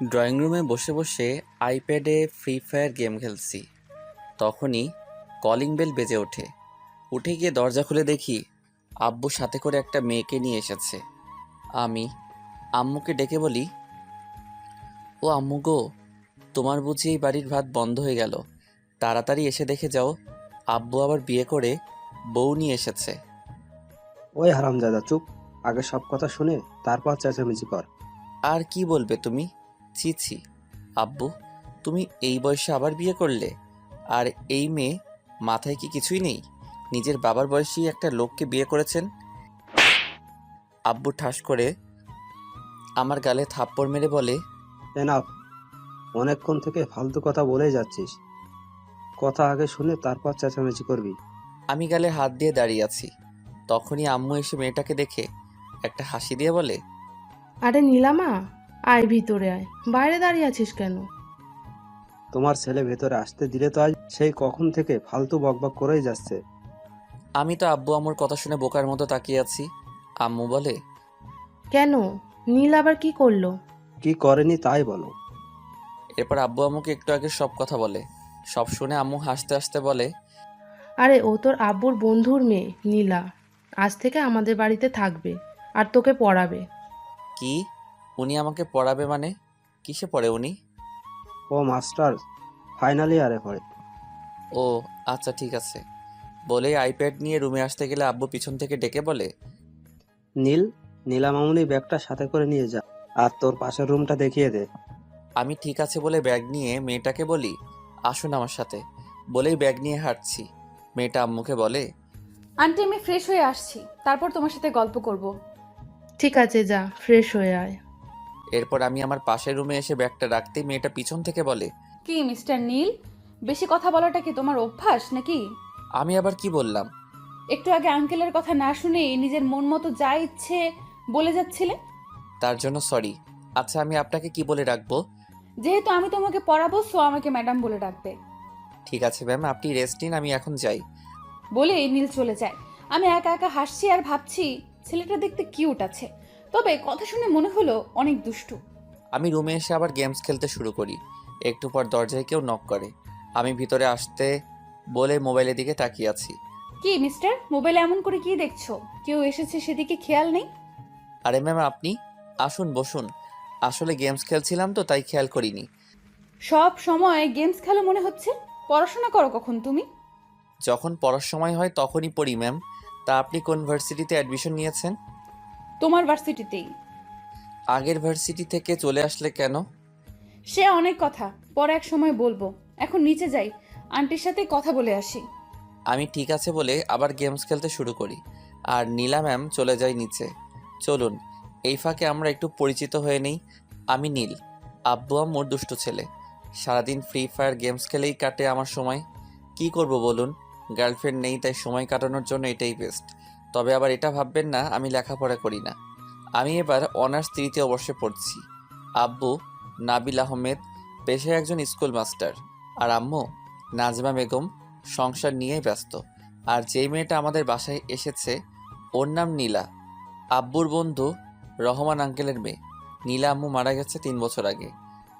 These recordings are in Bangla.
ড্রয়িং রুমে বসে বসে আইপ্যাডে ফ্রি ফায়ার গেম খেলছি। তখনই কলিং বেল বেজে ওঠে। উঠে গিয়ে দরজা খুলে দেখি আব্বু সাথে করে একটা মেয়েকে নিয়ে এসেছে। আমি আম্মুকে ডেকে বলি, ও আম্মু গো, তোমার বুঝি এই বাড়ির ভাত বন্ধ হয়ে গেল? তাড়াতাড়ি এসে দেখে যাও, আব্বু আবার বিয়ে করে বউ নিয়ে এসেছে। ওই হারামজাদা চুপ। আগে সব কথা শুনে তারপর চেঁচামেচি কর। আর কি বলবে তুমি? ছি ছি আব্বু, তুমি এই বয়সে আবার বিয়ে করলে? আর এই মেয়ে, মাথায় কি কিছুই নেই? নিজের বাবার বয়সী একটা লোককে বিয়ে করেছেন। আব্বু ঠাস করে আমার গালে থাপ্পড় মেরে বলে, এনাফ। অনেকক্ষণ থেকে ফালতু কথা বলেই যাচ্ছিস। কথা আগে শুনে তারপর চেঁচামেচি করবি। আমি গালে হাত দিয়ে দাঁড়িয়ে আছি। তখনই আম্মু এসে মেয়েটাকে দেখে একটা হাসি দিয়ে বলে, আরে নীলামা, আয় ভিতরে আয়, বাইরে দাঁড়িয়ে আছিস কেন? তোমার ছেলে ভেতরে আসতে দিলে তো আজ সেই কখন থেকে ফালতু বকবক করেই যাচ্ছে। আমি তো আব্বু আম্মুর কথা শুনে বোকার মতো তাকিয়ে আছি। আম্মু বলে, কেন? নীল আবার কি করলো? কি করেনি তাই বলো। এরপর আব্বু আম্মুকে একটু আগে সব কথা বলে। সব শুনে আম্মু হাসতে হাসতে বলে, আরে ও তোর আব্বুর বন্ধুর মেয়ে নীলা, আজ থেকে আমাদের বাড়িতে থাকবে আর তোকে পড়াবে। কি? উনি আমাকে পড়াবে মানে? কিসে পড়ে উনি? ও মাস্টার, ফাইনালি ইয়ারে পড়ে। ও আচ্ছা ঠিক আছে। বলেই আইপ্যাড নিয়ে রুমে আসতে গেলে আব্বু পিছন থেকে ডেকে বলে, নীল, নীলা মামুনি ব্যাগটা সাথে করে নিয়ে যা, আর তোর পাশের রুমটা দেখিয়ে দে। আমি ঠিক আছে বলে ব্যাগ নিয়ে মেয়েটাকে বলি, আসুন আমার সাথে। বলেই ব্যাগ নিয়ে হাঁটছি। মেয়েটা আম্মুকে বলে, আন্টি আমি ফ্রেশ হয়ে আসছি, তারপর তোমার সাথে গল্প করব। ঠিক আছে, যা ফ্রেশ হয়ে আয়। এরপর আমি আমার পাশের রুমে এসে ব্যাগটা রাখতেই মেয়েটা পিছন থেকে বলে, কি মিস্টার নীল, বেশি কথা বলাটা কি তোমার অভ্যাস নাকি? আমি আবার কি বললাম? একটু আগে আঙ্কেলের কথা না শুনেই নিজের মন মতো যা ইচ্ছে বলে যাচ্ছিলে। তার জন্য সরি। আচ্ছা আমি আপনাকে কি বলে রাখবো? যেহেতু আমি তোমাকে পড়াবো সো আমাকে ম্যাডাম বলে ডাকবে। ঠিক আছে ম্যাম, আপনি রেস্ট নিন, আমি এখন যাই। বলেই নীল চলে যায়। আমি একা একা হাসছি আর ভাবছি ছেলেটা দেখতে কিউট আছে, তবে কথা শুনে মনে হলো অনেক দুষ্টু। আমি রুমে এসে আবার গেমস খেলতে শুরু করি। একটু পর দরজায় কেউ নক করে। আমি ভিতরে আসতে বলে মোবাইলের দিকে তাকিয়ে আছি। কি মিস্টার, মোবাইলে এমন করে কি দেখছো? কেউ এসেছে সেদিকে খেয়াল নেই? আরে ম্যাম আপনি আসুন বসুন। আসলে গেমস খেলছিলাম তো তাই খেয়াল করিনি। সব সময় গেমস খেলো মনে হচ্ছে। পড়াশোনা করো কখন তুমি? যখন পড়ার সময় হয় তখনই পড়ি ম্যাম। তা আপনি কোন ভার্সিটিতে অ্যাডমিশন নিয়েছেন? তোমার ভার্সিটিতেই। আগের ভার্সিটি থেকে চলে আসলে কেন? সে অনেক কথা, পরে এক সময় বলবো। এখন নিচে যাই, আন্টির সাথে কথা বলে আসি। আমি ঠিক আছে বলে আবার গেমস খেলতে শুরু করি। আর নীলা ম্যাম চলে যায় নিচে। চলুন এই ফাঁকে আমরা একটু পরিচিত হয়ে নেই। আমি নীল, আব্বু আম্মুর দুষ্টু ছেলে। সারাদিন ফ্রি ফায়ার গেমস খেলেই কাটে আমার সময়। কি করব বলুন? গার্লফ্রেন্ড নেই, তাই সময় কাটানোর জন্য এটাই বেস্ট। তবে আবার এটা ভাববেন না আমি লেখাপড়া করি না। আমি এবার অনার্স 3য় বর্ষে পড়ছি। আব্বু নাবিল আহমেদ, পেশায় একজন স্কুল মাস্টার। আর আম্মু নাজমা বেগম, সংসার নিয়েই ব্যস্ত। আর যেই মেয়েটা আমাদের বাসায় এসেছে ওর নাম নীলা, আব্বুর বন্ধু রহমান আঙ্কেলের মেয়ে। নীলা আম্মু মারা গেছে 3 বছর আগে।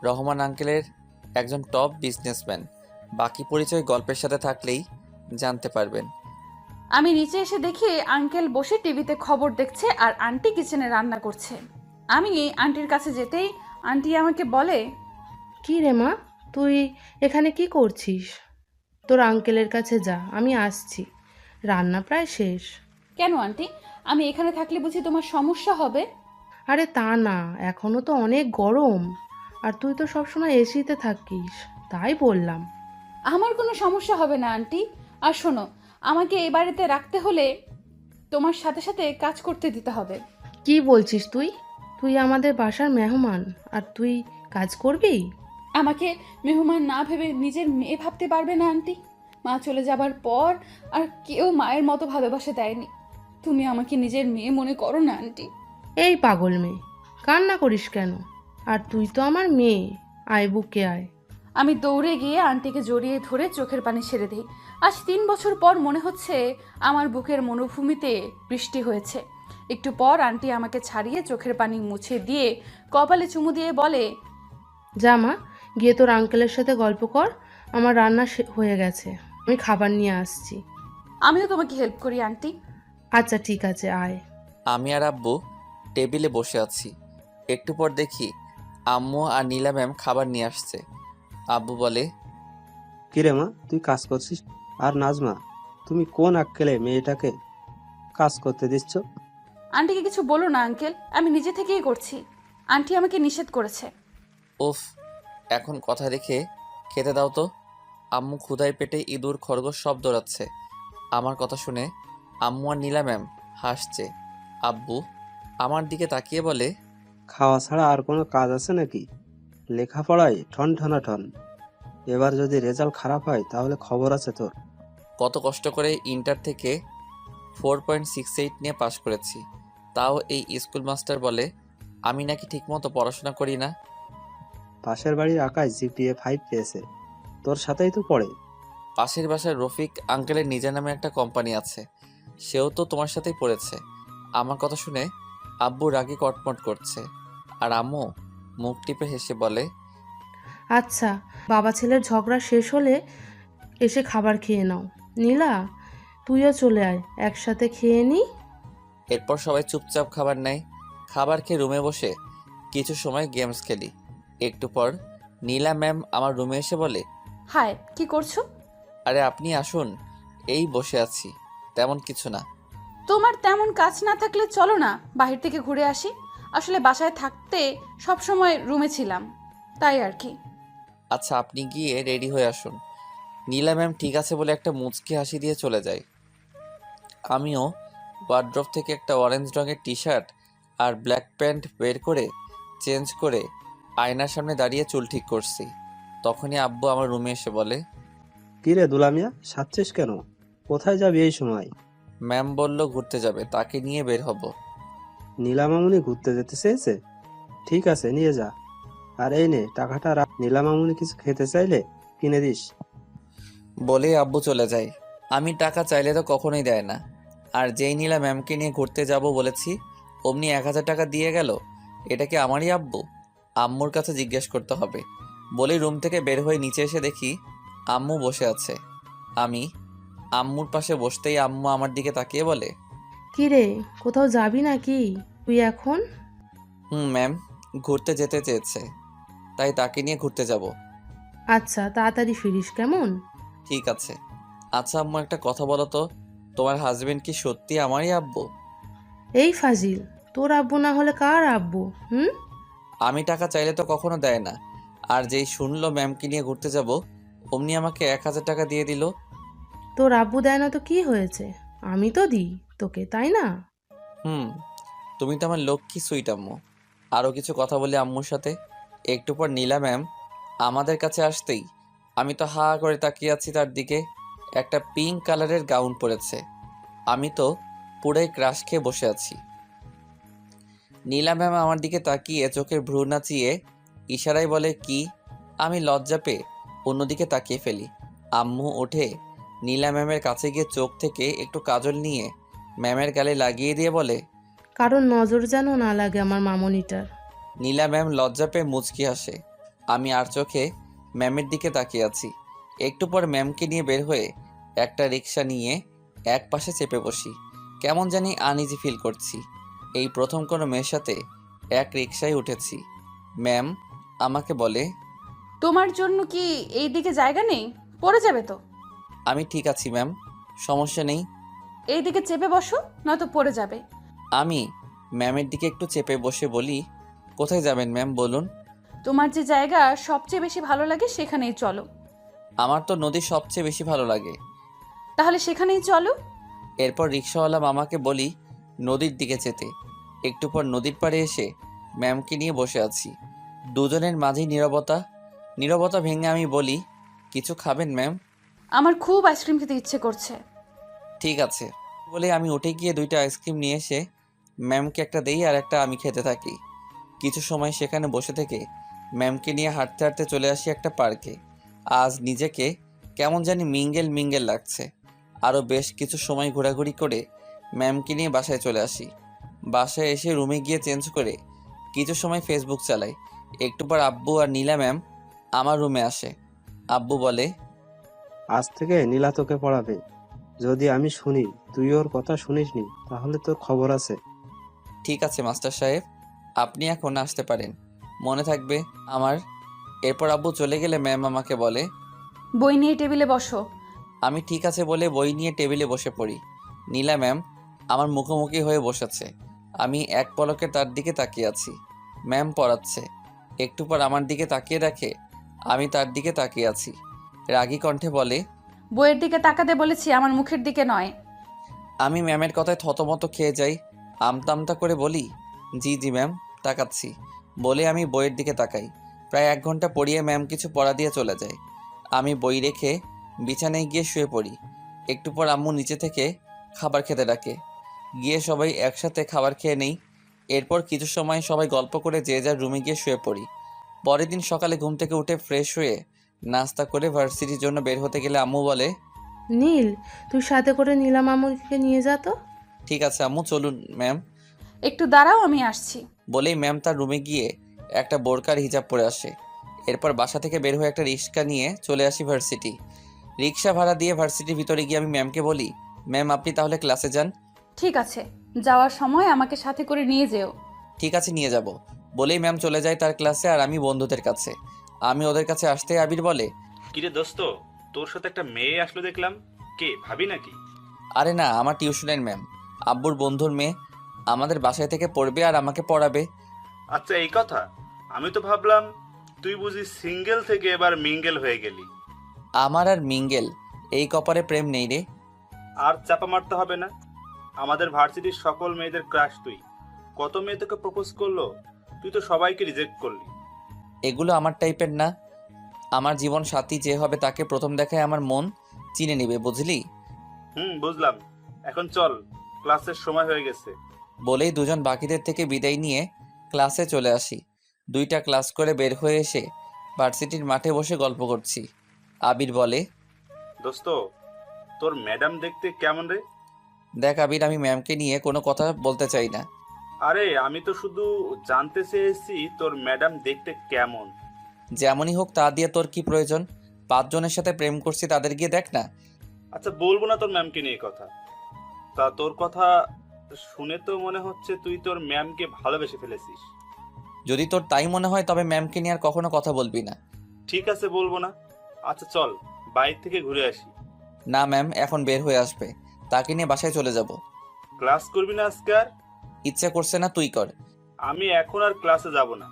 রহমান আঙ্কেলের একজন টপ বিজনেসম্যান। বাকি পরিচয় গল্পের সাথে থাকলেই জানতে পারবেন। আমি নিচে এসে দেখি আঙ্কেল বসে টিভিতে খবর দেখছে আর আন্টি কিচেনে রান্না করছে। আমি আন্টির কাছে যেতেই আন্টি আমাকে বলে, কি রে মা, তুই এখানে কি করছিস? তোর আঙ্কেলের কাছে যা, আমি আসছি, রান্না প্রায় শেষ। কেন আন্টি, আমি এখানে থাকলে বুঝি তোমার সমস্যা হবে? আরে তা না, এখনো তো অনেক গরম, আর তুই তো সবসময় এসিতে থাকিস, তাই বললাম। আমার কোনো সমস্যা হবে না আন্টি। আর শোনো, আমাকে এই বাড়িতে রাখতে হলে তোমার সাথে সাথে কাজ করতে দিতে হবে। কি বলছিস তুই? তুই আমাদের বাসার মেহমান আর তুই কাজ করবি? আমাকে মেহমান না ভেবে নিজের মেয়ে ভাবতে পারবে না আন্টি? মা চলে যাবার পর আর কেউ মায়ের মতো ভালোবাসা দেয়নি। তুমি আমাকে নিজের মেয়ে মনে করো না আন্টি। এই পাগল মেয়ে, কান্না করিস কেন? আর তুই তো আমার মেয়ে, আয় বুকে আয়। আমি দৌড়ে গিয়ে আন্টিকে জড়িয়ে ধরে চোখের পানি ছেড়ে দিই। আজ 3 বছর পর মনে হচ্ছে আমার বুকের মনোভূমিতে বৃষ্টি হয়েছে। একটু পর আন্টি আমাকে ছাড়িয়ে চোখের পানি মুছে দিয়ে কপালে চুমু দিয়ে বলে, যা মা, গিয়ে তোর আঙ্কেলের সাথে গল্প কর। আমার রান্না হয়ে গেছে, আমি খাবার নিয়ে আসছি। আমিও তোমাকে হেল্প করি আন্টি। আচ্ছা ঠিক আছে, আয়। আমি আর আব্বু টেবিলে বসে আছি। একটু পর দেখি আম্মু আর নীলা ম্যাম খাবার নিয়ে আসছে। আব্বু বলে, কিরে মা, তুই কাজ করছিস? আর নাজমা, তুমি কোন আক্কেলে মেয়েটাকে কাজ করতে দিচ্ছ? আন্টিকে কিছু বলো না আঙ্কেল, আমি নিজে থেকেই করছি। আন্টি আমাকে নিষেধ করেছে। উফ, এখন কথা রেখে খেতে দাও তো। আম্মু ক্ষুধায় পেটে ইঁদুর খরগোশ সব দৌড়াচ্ছে। আমার কথা শুনে আম্মু আর নীলা ম্যাম হাসছে। আব্বু আমার দিকে তাকিয়ে বলে, খাওয়া ছাড়া আর কোনো কাজ আছে নাকি? লেখাপড়ায় ঠন ঠনা ঠন। এবার যদি রেজাল্ট খারাপ হয় তাহলে খবর আছে তোর। কত কষ্ট করে ইন্টার থেকে 4.68 নিয়ে পাশ করেছি, তাও এই স্কুল মাস্টার বলে আমি নাকি ঠিকমতো পড়াশোনা করি না। পাশের বাড়ির আকাশ জিপিএ 5 পেয়েছে, তোর সাথেই তো পড়ে। পাশের বাসার রফিক আঙ্কেলের নিজের নামে একটা কোম্পানি আছে, সেও তো তোমার সাথেই পড়েছে। আমার কথা শুনে আব্বু রাগে কটমট করছে, আর আম্মু মুখ টিপে হেসে বলে, আচ্ছা, বাবা ছেলের ঝগড়া শেষ হলে এসে খাবার খেয়ে নাও। নীলা, তুইও চলে আয়, একসাথে খেয়ে নি। এরপর সবাই চুপচাপ খাবার নেয়। খাবার খেয়ে রুমে বসে কিছু সময় গেমস খেলি। একটু পর নীলা ম্যাম আমার রুমে এসে বলে, হাই, কি করছো? আরে আপনি আসুন, এই বসে আছি, তেমন কিছু না। তোমার তেমন কাজ না থাকলে চলো না বাহির থেকে ঘুরে আসি। আসলে বাসায় থাকতে সব সময় রুমে ছিলাম, তাই আর কি। আচ্ছা আপনি গিয়ে রেডি হয়ে আসুন। নীলা ম্যাম ঠিক আছে বলে একটা মুচকি হাসি দিয়ে চলে যায়। আমিও ওয়ার্ড্রপ থেকে একটা অরেঞ্জ রঙের টি শার্ট আর ব্ল্যাক প্যান্ট বের করে চেঞ্জ করে আয়নার সামনে দাঁড়িয়ে চুল ঠিক করছি। তখনই আব্বু আমার রুমে এসে বলে, কিরে দুলামিয়া, সাচ্ছিস কেন? কোথায় যাবি এই সময়? ম্যাম বলল ঘুরতে যাবে, তাকে নিয়ে বের হব। নীলামামুনি ঘুরতে যেতে চেয়েছে? ঠিক আছে, নিয়ে যা। আর এই নে টাকাটা রাখ, নীলামামুনি কিছু খেতে চাইলে কিনে দিস। বলেই আব্বু চলে যায়। আমি টাকা চাইলে তো কখনোই দেয় না, আর যেই নীলা ম্যামকে নিয়ে ঘুরতে যাব বলেছি অমনি 1000 টাকা দিয়ে গেল। এটা কি আমারই আব্বু? আম্মুর কাছে জিজ্ঞেস করতে হবে। বলেই রুম থেকে বের হয়ে নিচে এসে দেখি আম্মু বসে আছে। আমি আম্মুর পাশে বসতেই আম্মু আমার দিকে তাকিয়ে বলে, কি রে, কোথাও যাবি নাকি তুই এখন? ম্যাম, ঘুরতে যেতে চেয়েছে, তাই তাকে নিয়ে ঘুরতে যাব। আচ্ছা, তাড়াতাড়ি ফিরিস কেমন? ঠিক আছে। আচ্ছা আম্মু, একটা কথা বলো তো, তোমার হাজবেন্ড কি সত্যি আমারই আব্বু? এই ফাজিল, তোর আব্বু না হলে কার আব্বু? হুম? আমি টাকা চাইলে তো কখনো দেয় না, আর যেই শুনলো ম্যামকে নিয়ে ঘুরতে যাব অমনি আমাকে 1000 টাকা দিয়ে দিল। তোর আব্বু দেয় না তো কি হয়েছে? আমি তো দিই তোকে, তাই না? হুম, তুমি তো আমার লক্ষ্মী সুইট আম্মু। আরও কিছু কথা বলি আম্মুর সাথে। একটু পর নীলা ম্যাম আমাদের কাছে আসতেই আমি তো হা করে তাকিয়ে আছি তার দিকে। একটা পিঙ্ক কালারের গাউন পরেছে। আমি তো পুরাই ক্রাশ খেয়ে বসে আছি। নীলা ম্যাম আমার দিকে তাকিয়ে চোখের ভ্রু নাচিয়ে ইশারায় বলে কি, আমি লজ্জা পেয়ে অন্যদিকে তাকিয়ে ফেলি। আম্মু ওঠে নীলা ম্যামের কাছে গিয়ে চোখ থেকে একটু কাজল নিয়ে ম্যামের গালে লাগিয়ে দিয়ে বলে, কারণ নজর যেন না লাগে আমার মামনিটার। নীলা ম্যাম লজ্জা পেয়ে মুচকি হাসে। আমি আর চোখে ম্যামের দিকে তাকিয়ে আছি। একটু পর ম্যামকে নিয়ে বের হয়ে একটা রিক্সা নিয়ে এক পাশে চেপে বসি। কেমন জানি আনইজি ফিল করছি। এই প্রথম কোনো মেয়ের সাথে এক রিক্সায় উঠেছি। ম্যাম আমাকে বলে, তোমার জন্য কি এই দিকে জায়গা নেই? পড়ে যাবে তো। আমি ঠিক আছি ম্যাম, সমস্যা নেই। এই দিকে চেপে বসো, নয়তো পড়ে যাবে। আমি ম্যামের দিকে একটু চেপে বসে বলি, কোথায় যাবেন ম্যাম বলুন? তোমার যে জায়গা সবচেয়ে বেশি ভালো লাগে সেখানেই চলো। আমার তো নদী সবচেয়ে বেশি ভালো লাগে। তাহলে সেখানেই চলো। এরপর রিক্সাওয়ালা মামাকে বলি নদীর দিকে যেতে। একটু পর নদীর পাড়ে এসে ম্যামকে নিয়ে বসে আছি। দুজনের মাঝেই নীরবতা। নীরবতা ভেঙে আমি বলি, কিছু খাবেন ম্যাম? আমার খুব আইসক্রিম খেতে ইচ্ছে করছে। ঠিক আছে বলে আমি উঠে গিয়ে 2টা আইসক্রিম নিয়ে এসে ম্যামকে একটা দেই আর একটা আমি খেতে থাকি। কিছু সময় সেখানে বসে থেকে ম্যামকে নিয়ে হাঁটতে হাঁটতে চলে আসি একটা পার্কে। আজ নিজেকে কেমন জানি মিঙ্গেল মিঙ্গেল লাগছে। আরও বেশ কিছু সময় ঘোরাঘুরি করে ম্যামকে নিয়ে বাসায় চলে আসি। বাসায় এসে রুমে গিয়ে চেঞ্জ করে কিছু সময় ফেসবুক চালাই। একটু পর আব্বু আর নীলা ম্যাম আমার রুমে আসে। আব্বু বলে, আজ থেকে নীলা তোকে পড়াবে। যদি আমি শুনি তুই ওর কথা শুনিসনি তাহলে তোর খবর আছে। ঠিক আছে মাস্টার সাহেব, আপনি এখন আসতে পারেন, মনে থাকবে আমার। এরপর আব্বু চলে গেলে ম্যাম আমাকে বলে, বই নিয়ে টেবিলে বসো। আমি ঠিক আছে বলে বই নিয়ে টেবিলে বসে পড়ি। নীলা ম্যাম আমার মুখোমুখি হয়ে বসেছে। আমি এক পলকে তার দিকে তাকিয়ে আছি। ম্যাম পড়াচ্ছে। একটু পর আমার দিকে তাকিয়ে দেখে আমি তার দিকে তাকিয়ে আছি। রাগী কণ্ঠে বলে, বইয়ের দিকে তাকাতে বলেছি, আমার মুখের দিকে নয়। আমি ম্যামের কথায় থতমত খেয়ে যাই। আমতা আমতা করে বলি, জি জি ম্যাম, তাকাচ্ছি। বলে আমি বইয়ের দিকে তাকাই। প্রায় 1 ঘন্টা পড়িয়ে ম্যাম কিছু পড়া দিয়ে চলে যায়। আমি বই রেখে বিছানায় গিয়ে শুয়ে পড়ি। একটু পর আম্মু নিচে থেকে খাবার খেতে ডাকে। গিয়ে সবাই একসাথে খাবার খেয়ে নেই। এরপর কিছু সময় সবাই গল্প করে যে যার রুমে গিয়ে শুয়ে পড়ি। পরের দিন সকালে ঘুম থেকে উঠে ফ্রেশ হয়ে নাস্তা করে ভার্সিটির জন্য বের হতে গেলে আম্মু বলে, নীল, তুই সাথে করে নীলা মামুনিকে নিয়ে যা তো। ঠিক আছে আম্মু, চলুন ম্যাম। একটু দাঁড়াও, আমি আসছি। বলেই ম্যাম তার রুমে গিয়ে একটা বোরকার হিজাব পরে আসে। এরপর বাসা থেকে বের হয়ে একটা রিক্সা নিয়ে চলে আসি ভার্সিটি। রিক্সা ভাড়া দিয়ে ভার্সিটির ভিতরে গিয়ে আমি ম্যামকে বলি, ম্যাম আপনি তাহলে ক্লাসে যান। ঠিক আছে, যাওয়ার সময় আমাকে সাথে করে নিয়ে যেও। ঠিক আছে নিয়ে যাব। বলেই ম্যাম চলে যায় তার ক্লাসে আর আমি বন্ধুদের কাছে। আমি ওদের কাছে আসতে আবির বলে, কিরে দোস্ত, তোর সাথে একটা মেয়ে আসলো দেখলাম, কে ভাবি নাকি? আরে না, আমার টিউশনের ম্যাম, আব্বুর বন্ধুর মেয়ে। আমাদের বাসায় থেকে পড়বে আর আমাকে পড়াবে। আচ্ছা এই কথা, আমি তো ভাবলাম তুই বুঝি সিঙ্গেল থেকে এবার মিঙ্গেল হয়ে গেলি। আমার আর মিঙ্গেল এই কপারে প্রেম নেই রে। আর চাপা মারতে হবে না, আমাদের ভার্সিটির সকল মেয়েদের ক্রাশ তুই। কত মেয়ে তোকে প্রপোজ করলো, তুই তো সবাইকে রিজেক্ট করলি। এগুলো আমার টাইপের না। আমার জীবন সাথী যে হবে তাকে প্রথম দেখায় আমার মন চিনে নেবে, বুঝলি? বুঝলাম। এখন চল, ক্লাসের সময় হয়ে গেছে। বলেই দুজন বাকিদের থেকে বিদায় নিয়ে ক্লাসে চলে আসি। 2টা ক্লাস করে বের হয়ে এসে ভার্সিটির মাঠে বসে গল্প করছি। আবির বলে, দোস্ত, তোর ম্যাডাম দেখতে কেমন রে? দেখ আবির, আমি ম্যামকে নিয়ে কোনো কথা বলতে চাই না। আরে আমি তো শুধু জানতে চেয়েছি তোর ম্যাডাম দেখতে কেমন। যেমনই হোক তা দিয়ে তোর কি প্রয়োজন? 5 জনের সাথে প্রেম করছি, তাদের গিয়ে দেখ না। আচ্ছা বলবো না তোর ম্যামকে নিয়ে কথা। তা তোর কথা শুনে তো মনে হচ্ছে তুই তোর ম্যামকে ভালোবেসে ফেলেছিস। যদি তোর তাই মনে হয় তবে ম্যামকে নিয়ে আর কখনো কথা বলবি না। ঠিক আছে, বলবো না। আচ্ছা চল, বাইরে থেকে ঘুরে আসি। না ম্যাম এখন বের হয়ে আসবে, তাকে নিয়ে বাসায় চলে যাব। ক্লাস করবি না আজকে আর? ইচ্ছে করছে না, তুই কর। আমি এখন আর ক্লাসে যাব না,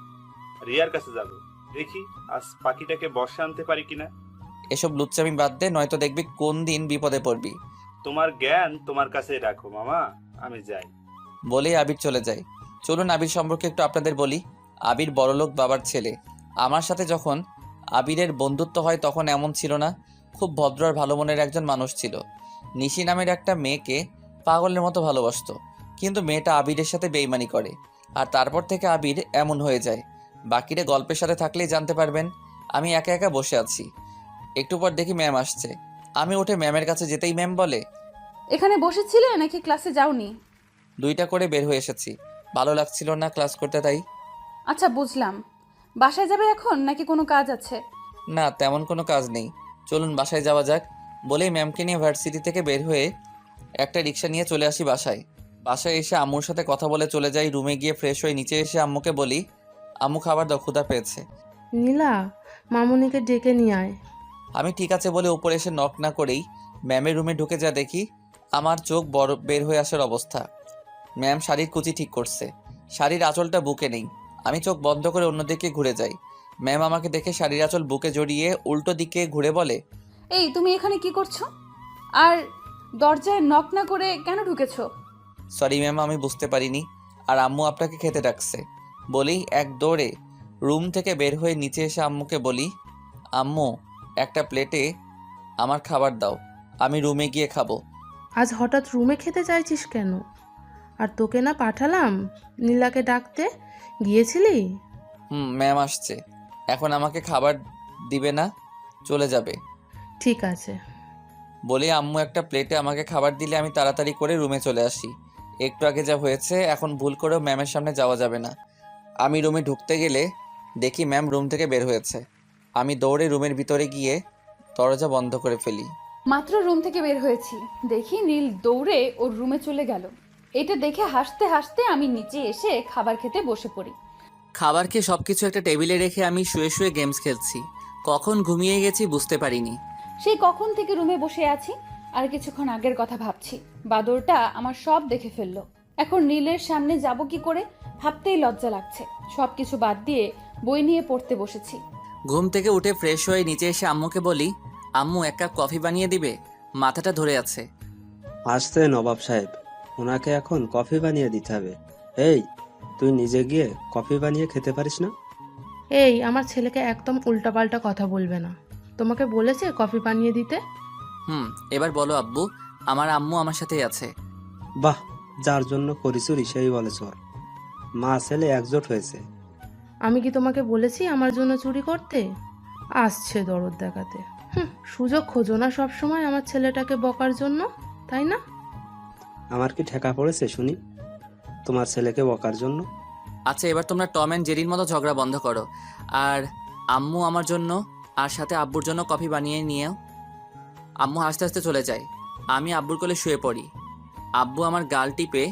রিয়ার কাছে যাব। দেখি আজ পাখিটাকে বর্ষা আনতে পারি কিনা। এসব লুচ্চামি বাদ দে, নয়তো দেখবি কোন দিন বিপদে পড়বি। তোমার জ্ঞান তোমার কাছেই রাখো মামা, আমি যাই। বলেই আবির চলে যায়। চলুন আবির সম্পর্কে একটু আপনাদের বলি। আবির বড়লোক বাবার ছেলে। আমার সাথে যখন আবিরের বন্ধুত্ব হয় তখন এমন ছিল না। খুব ভদ্র আর ভালো মনের একজন মানুষ ছিল। নিশি নামের একটা মেয়েকে পাগলের মতো ভালোবাসতো, কিন্তু মেয়েটা আবিরের সাথে বেইমানি করে। আর তারপর থেকে আবির এমন হয়ে যায়। বাকিরা গল্পের সাথে থাকলেই জানতে পারবেন। আমি একা একা বসে আছি। একটু পর দেখি ম্যাম আসছে। আমি উঠে ম্যামের কাছে যেতেই ম্যাম বলে, এখানে বসেছিলে নাকি ক্লাসে যাওনি? 2টা করে বের হয়ে এসেছি, ভালো লাগছিল না ক্লাস করতে তাই। আচ্ছা বুঝলাম। বাসায় যাবে এখন নাকি কোনো কাজ আছে? না তেমন কোনো কাজ নেই, চলুন বাসায় যাওয়া যাক। বলেই ম্যামকে নিয়ে ভার্সিটি থেকে বের হয়ে একটা রিক্সা নিয়ে চলে আসি বাসায়। বাসায় এসে আম্মুর সাথে কথা বলে চলে যাই রুমে। গিয়ে ফ্রেশ হয়ে নিচে এসে আম্মুকে বলি, আম্মু খাবার দাও, ক্ষুধা পেয়েছে। নীলা, মামুনিকে ডেকে নিয়ে আয়। আমি ঠিক আছে বলে উপরে এসে নক না করেই ম্যামের রুমে ঢুকে যা দেখি আমার চোখ বড় বের হয়ে আসার অবস্থা। ম্যাম শাড়ির কুচি ঠিক করছে, শাড়ির আঁচলটা বুকে নেই। আমি চোখ বন্ধ করে অন্যদিকে ঘুরে যাই। ম্যাম আমাকে দেখে শাড়ির আঁচল বুকে জড়িয়ে উল্টো দিকে ঘুরে বলে, এই তুমি এখানে কি করছো? আর দরজায় নক না করে কেন ঢুকেছো? সরি ম্যাম, আমি বুঝতে পারিনি। আর আম্মু আপনাকে খেতে ডাকছে। বলেই এক দৌড়ে রুম থেকে বের হয়ে নিচে এসে আম্মুকে বলি, আম্মু একটা প্লেটে আমার খাবার দাও, আমি রুমে গিয়ে খাবো। আজ হঠাৎ রুমে খেতে চাইছিস কেন? আর তোকে না পাঠালাম নীলাকে ডাকতে, গিয়েছিলি? ম্যাম আসছে, এখন আমাকে খাবার দিবে না, চলে যাবে। ঠিক আছে। বলে আম্মু একটা প্লেটে আমাকে খাবার দিলে আমি তাড়াতাড়ি করে রুমে চলে আসি। একটু আগে যা হয়েছে এখন ভুল করেও ম্যামের সামনে যাওয়া যাবে না। আমি রুমে ঢুকতে গেলে দেখি ম্যাম রুম থেকে বের হয়েছে। আমি দৌড়ে রুমের ভিতরে গিয়ে দরজা বন্ধ করে ফেলি। মাত্র রুম থেকে বের হয়েছি, দেখি নীল দৌড়ে ওর রুমে চলে গেল। এটা দেখে হাসতে হাসতে আমি নিচে এসে খাবার খেতে বসে পড়ি। খাবার খেয়ে সব কিছু একটা টেবিলে রেখে আমি শুয়ে শুয়ে গেমস খেলছি। কখন ঘুমিয়ে গেছি বুঝতে পারিনি। সেই কখন থেকে রুমে বসে আছি, আর কিছুক্ষণ আগের কথা ভাবছি। বাদরটা আমার সব দেখে ফেললো। এখন নীলের সামনে যাব কি করে ভাবতেই লজ্জা লাগছে। সব কিছু বাদ দিয়ে বই নিয়ে পড়তে বসেছি। ঘুম থেকে উঠে ফ্রেশ হয়ে নিচে এসে আম্মুকে বলি, আম্মু এক কাপ কফি বানিয়ে দিবে, মাথাটা ধরে আছে। আসতে নবাব সাহেব, ওনাকে এখন কফি বানিয়ে দিতে হবে। এই, তুই নিজে গিয়ে কফি বানিয়ে খেতে পারিস না? এই, আমার ছেলেকে একদম উল্টাপাল্টা কথা বলবে না। তোমাকে বলেছে কফি বানিয়ে দিতে? এবার বলো আব্বু, আমার আম্মু আমার সাথেই আছে। বাহ, যার জন্য করি চুরি সেই বলে চোর। মা ছেলে একজোট হয়েছে। আমি কি তোমাকে বলেছি আমার জন্য চুরি করতে? আসছে দরদ দেখাতে। সুযোগ খোঁজো না সব সময় আমার ছেলেটাকে বকার জন্য, তাই না? আমার কি ঠেকা পড়েছে শুনি তোমার ছেলেকে বকার জন্য? আচ্ছা, এবার তোমরা টম অ্যান্ড জেরির মতো ঝগড়া বন্ধ করো। আর আম্মু আমার জন্য আর সাথে আব্বুর জন্য কফি বানিয়ে নিয়েও। আম্মু হাসতে হাসতে চলে যায়। আমি আব্বুর কোলে শুয়ে পড়ি। আব্বু আমার গাল টিপে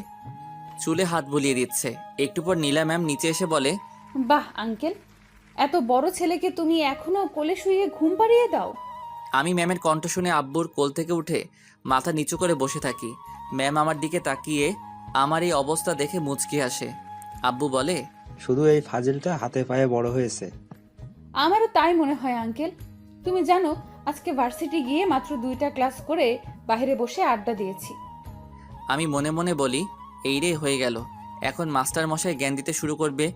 চুলে হাত বুলিয়ে দিচ্ছে। একটু পর নীলা ম্যাম নিচে এসে বলে, বাহ আঙ্কেল, এত বড় ছেলেকে তুমি এখনো কোলে শুয়ে ঘুম পাড়িয়ে দাও? আমি ম্যামের কণ্ঠ শুনে আব্বুর কোল থেকে উঠে মাথা নিচু করে বসে থাকি। ম্যাম আমার দিকে তাকিয়ে আমার এই অবস্থা দেখে মুচকি আসে। আব্বু বলে, শুধু এই ফাজিলটা হাতে পায়ে বড় হয়েছে। আমারও তাই মনে হয় আঙ্কেল। তুমি জানো, আজকে ভার্সিটি গিয়ে মাত্র 2টা ক্লাস করে বাইরে বসে আড্ডা দিয়েছি। আমি মনে মনে বলি, এই রে হয়ে গেল, এখন মাস্টার মশাই জ্ঞান দিতে শুরু করবে।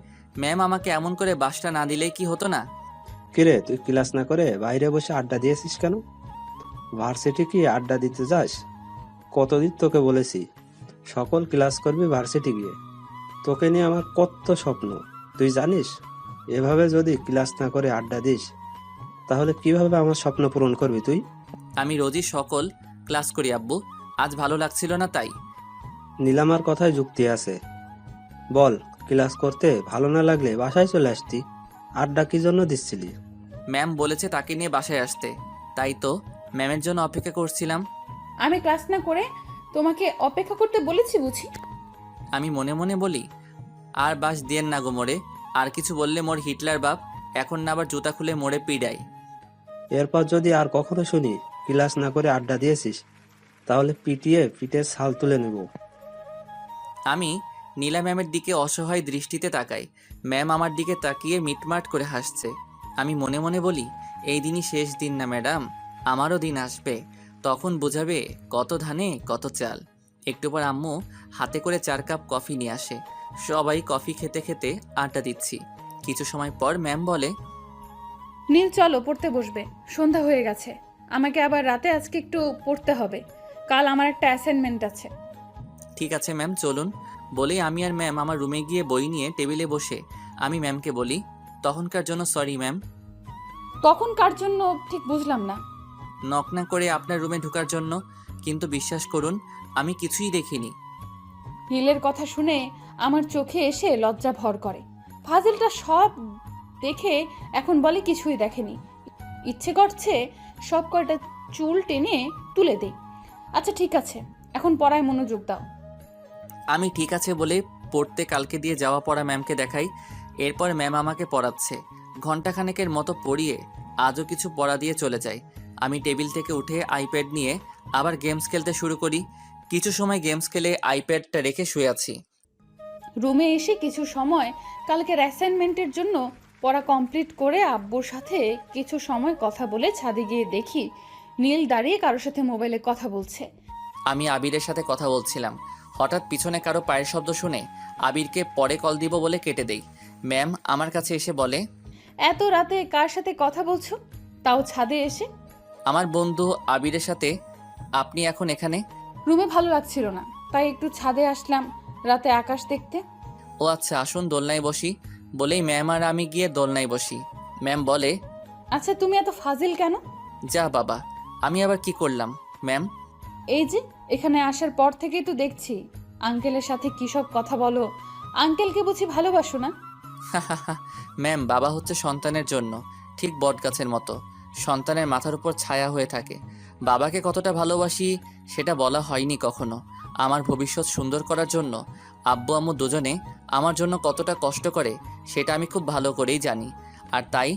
ম্যাম আমাকে এমন করে বাসটা না দিলেই কি হতো না? কিরে, তুই ক্লাস না করে বাইরে বসে আড্ডা দিয়েছিস কেন? ভার্সিটি কি আড্ডা দিতে যাস? কতদিন তোকে বলেছি সকল ক্লাস করবি ভার্সিটি গিয়ে। তোকে নিয়ে আমার কত স্বপ্ন তুই জানিস। এভাবে যদি ক্লাস না করে আড্ডা দিস তাহলে কিভাবে আমার স্বপ্ন পূরণ করবি তুই? আমি রোজই সকল ক্লাস করি আব্বু, আজ ভালো লাগছিল না তাই। নীলামার কথায় যুক্তি আছে। বল, ক্লাস করতে ভালো না লাগলে বাসায় চলে আসতি, আড্ডা কি জন্য দিচ্ছিলি? ম্যাম বলেছে তাকে নিয়ে বাসায় আসতে, তাই তো ম্যামের জন্য অপেক্ষা করছিলাম। আমি ক্লাস না করে তোমাকে অপেক্ষা করতে বলেছি বুঝি? আমি মনে মনে বলি, আর বাস দিয়েন না গো মোড়ে, আর কিছু বললে মোর হিটলার বাপ, এখন না আবার জুতা খুলে মোড়ে পিডাই। এরপর যদি আর কখনো শুনি ক্লাস না করে আড্ডা দিয়েছিস তাহলে পিটিয়ে পিঠের ছাল তুলে নেব। আমি নীলা ম্যামের দিকে অসহায় দৃষ্টিতে তাকাই। ম্যাম আমার দিকে তাকিয়ে মিটমাট করে হাসছে। আমি মনে মনে বলি, এই দিনই শেষ দিন না ম্যাডাম, আমারও দিন আসবে, তখন বোঝাবে কত ধানে কত চাল। একটু পর আম্মু হাতে করে 4 কাপ কফি নিয়ে আসে। সবাই কফি খেতে খেতে আড্ডা দিচ্ছি। কিছু সময় পর ম্যাম বলে, নীল চলো পড়তে বসবে, সন্ধ্যা হয়ে গেছে। আমাকে আবার রাতে আজকে একটু পড়তে হবে, কাল আমার একটা অ্যাসাইনমেন্ট আছে। ঠিক আছে ম্যাম চলুন। বলেই আমি আর ম্যাম আমার রুমে গিয়ে বই নিয়ে টেবিলে বসে আমি ম্যামকে বলি, তখনকার জন্য সরি ম্যাম। তখন কার জন্য ঠিক বুঝলাম না। নক না করে আপনার রুমে ঢোকার জন্য, কিন্তু বিশ্বাস করুন আমি কিছুই দেখিনি। নীলের কথা শুনে আমার চোখে এসে লজ্জা ভর করে। ফাজিলটা সব দেখে এখন বলে কিছুই দেখেনি। ইচ্ছে করছে সব কয়টা চুল টেনে তুলে দেই। আচ্ছা ঠিক আছে, এখন পড়ায় মনোযোগ দাও। আমি ঠিক আছে বলে পড়তে কালকে দিয়ে যাওয়া পড়া ম্যামকে দেখাই। এরপর ম্যাম আমাকে পড়াচ্ছে। ঘণ্টাখানেকের মতো পড়িয়ে আজও কিছু পড়া দিয়ে চলে যায়। আমি টেবিল থেকে উঠে আইপ্যাড নিয়ে আবার গেমস খেলতে শুরু করি। কিছু সময় গেমস খেলে আইপ্যাডটা রেখে শুয়ে আছি। রুমে এসে কিছু সময় কালকের অ্যাসাইনমেন্টের জন্য পড়া কমপ্লিট করে আব্বুর সাথে কিছু সময় কথা বলে ছাদে গিয়ে দেখি নীল দাঁড়িয়ে কারোর সাথে মোবাইলে কথা বলছে। আমি আবিরের সাথে কথা বলছিলাম। হঠাৎ পিছনে কারো পায়ের শব্দ শুনে আবিরকে পরে কল দিব বলে কেটে দেই। ম্যাম আমার কাছে এসে বলে, এত রাতে কার সাথে কথা বলছো, তাও ছাদে এসে? আমার বন্ধু আবিরের সাথে। আপনি এখন এখানে? রুমে ভালো লাগছিল না, তাই একটু ছাদে আসলাম রাতে আকাশ দেখতে। ও আচ্ছা, আসুন দোলনায় বসি। বলেই ম্যাম আর আমি গিয়ে দোলনায় বসি। ম্যাম বলে, আচ্ছা তুমি এত ফাজিল কেন? যা বাবা, আমি আবার কি করলাম ম্যাম? এই যে এখানে আসার পর থেকেই তো দেখছি আঙ্কেলের সাথে কী সব কথা বলো। আঙ্কেলকে বুঝি ভালোবাসো না? ম্যাম, বাবা হচ্ছে সন্তানের জন্য ঠিক বটগাছের মতো, সন্তানের মাথার উপর ছায়া হয়ে থাকে। বাবাকে কতটা ভালোবাসি সেটা বলা হয়নি কখনো। আমার ভবিষ্যৎ সুন্দর করার জন্য আব্বু আম্মু দুজনে আমার জন্য কতটা কষ্ট করে সেটা আমি খুব ভালো করেই জানি। আর তাই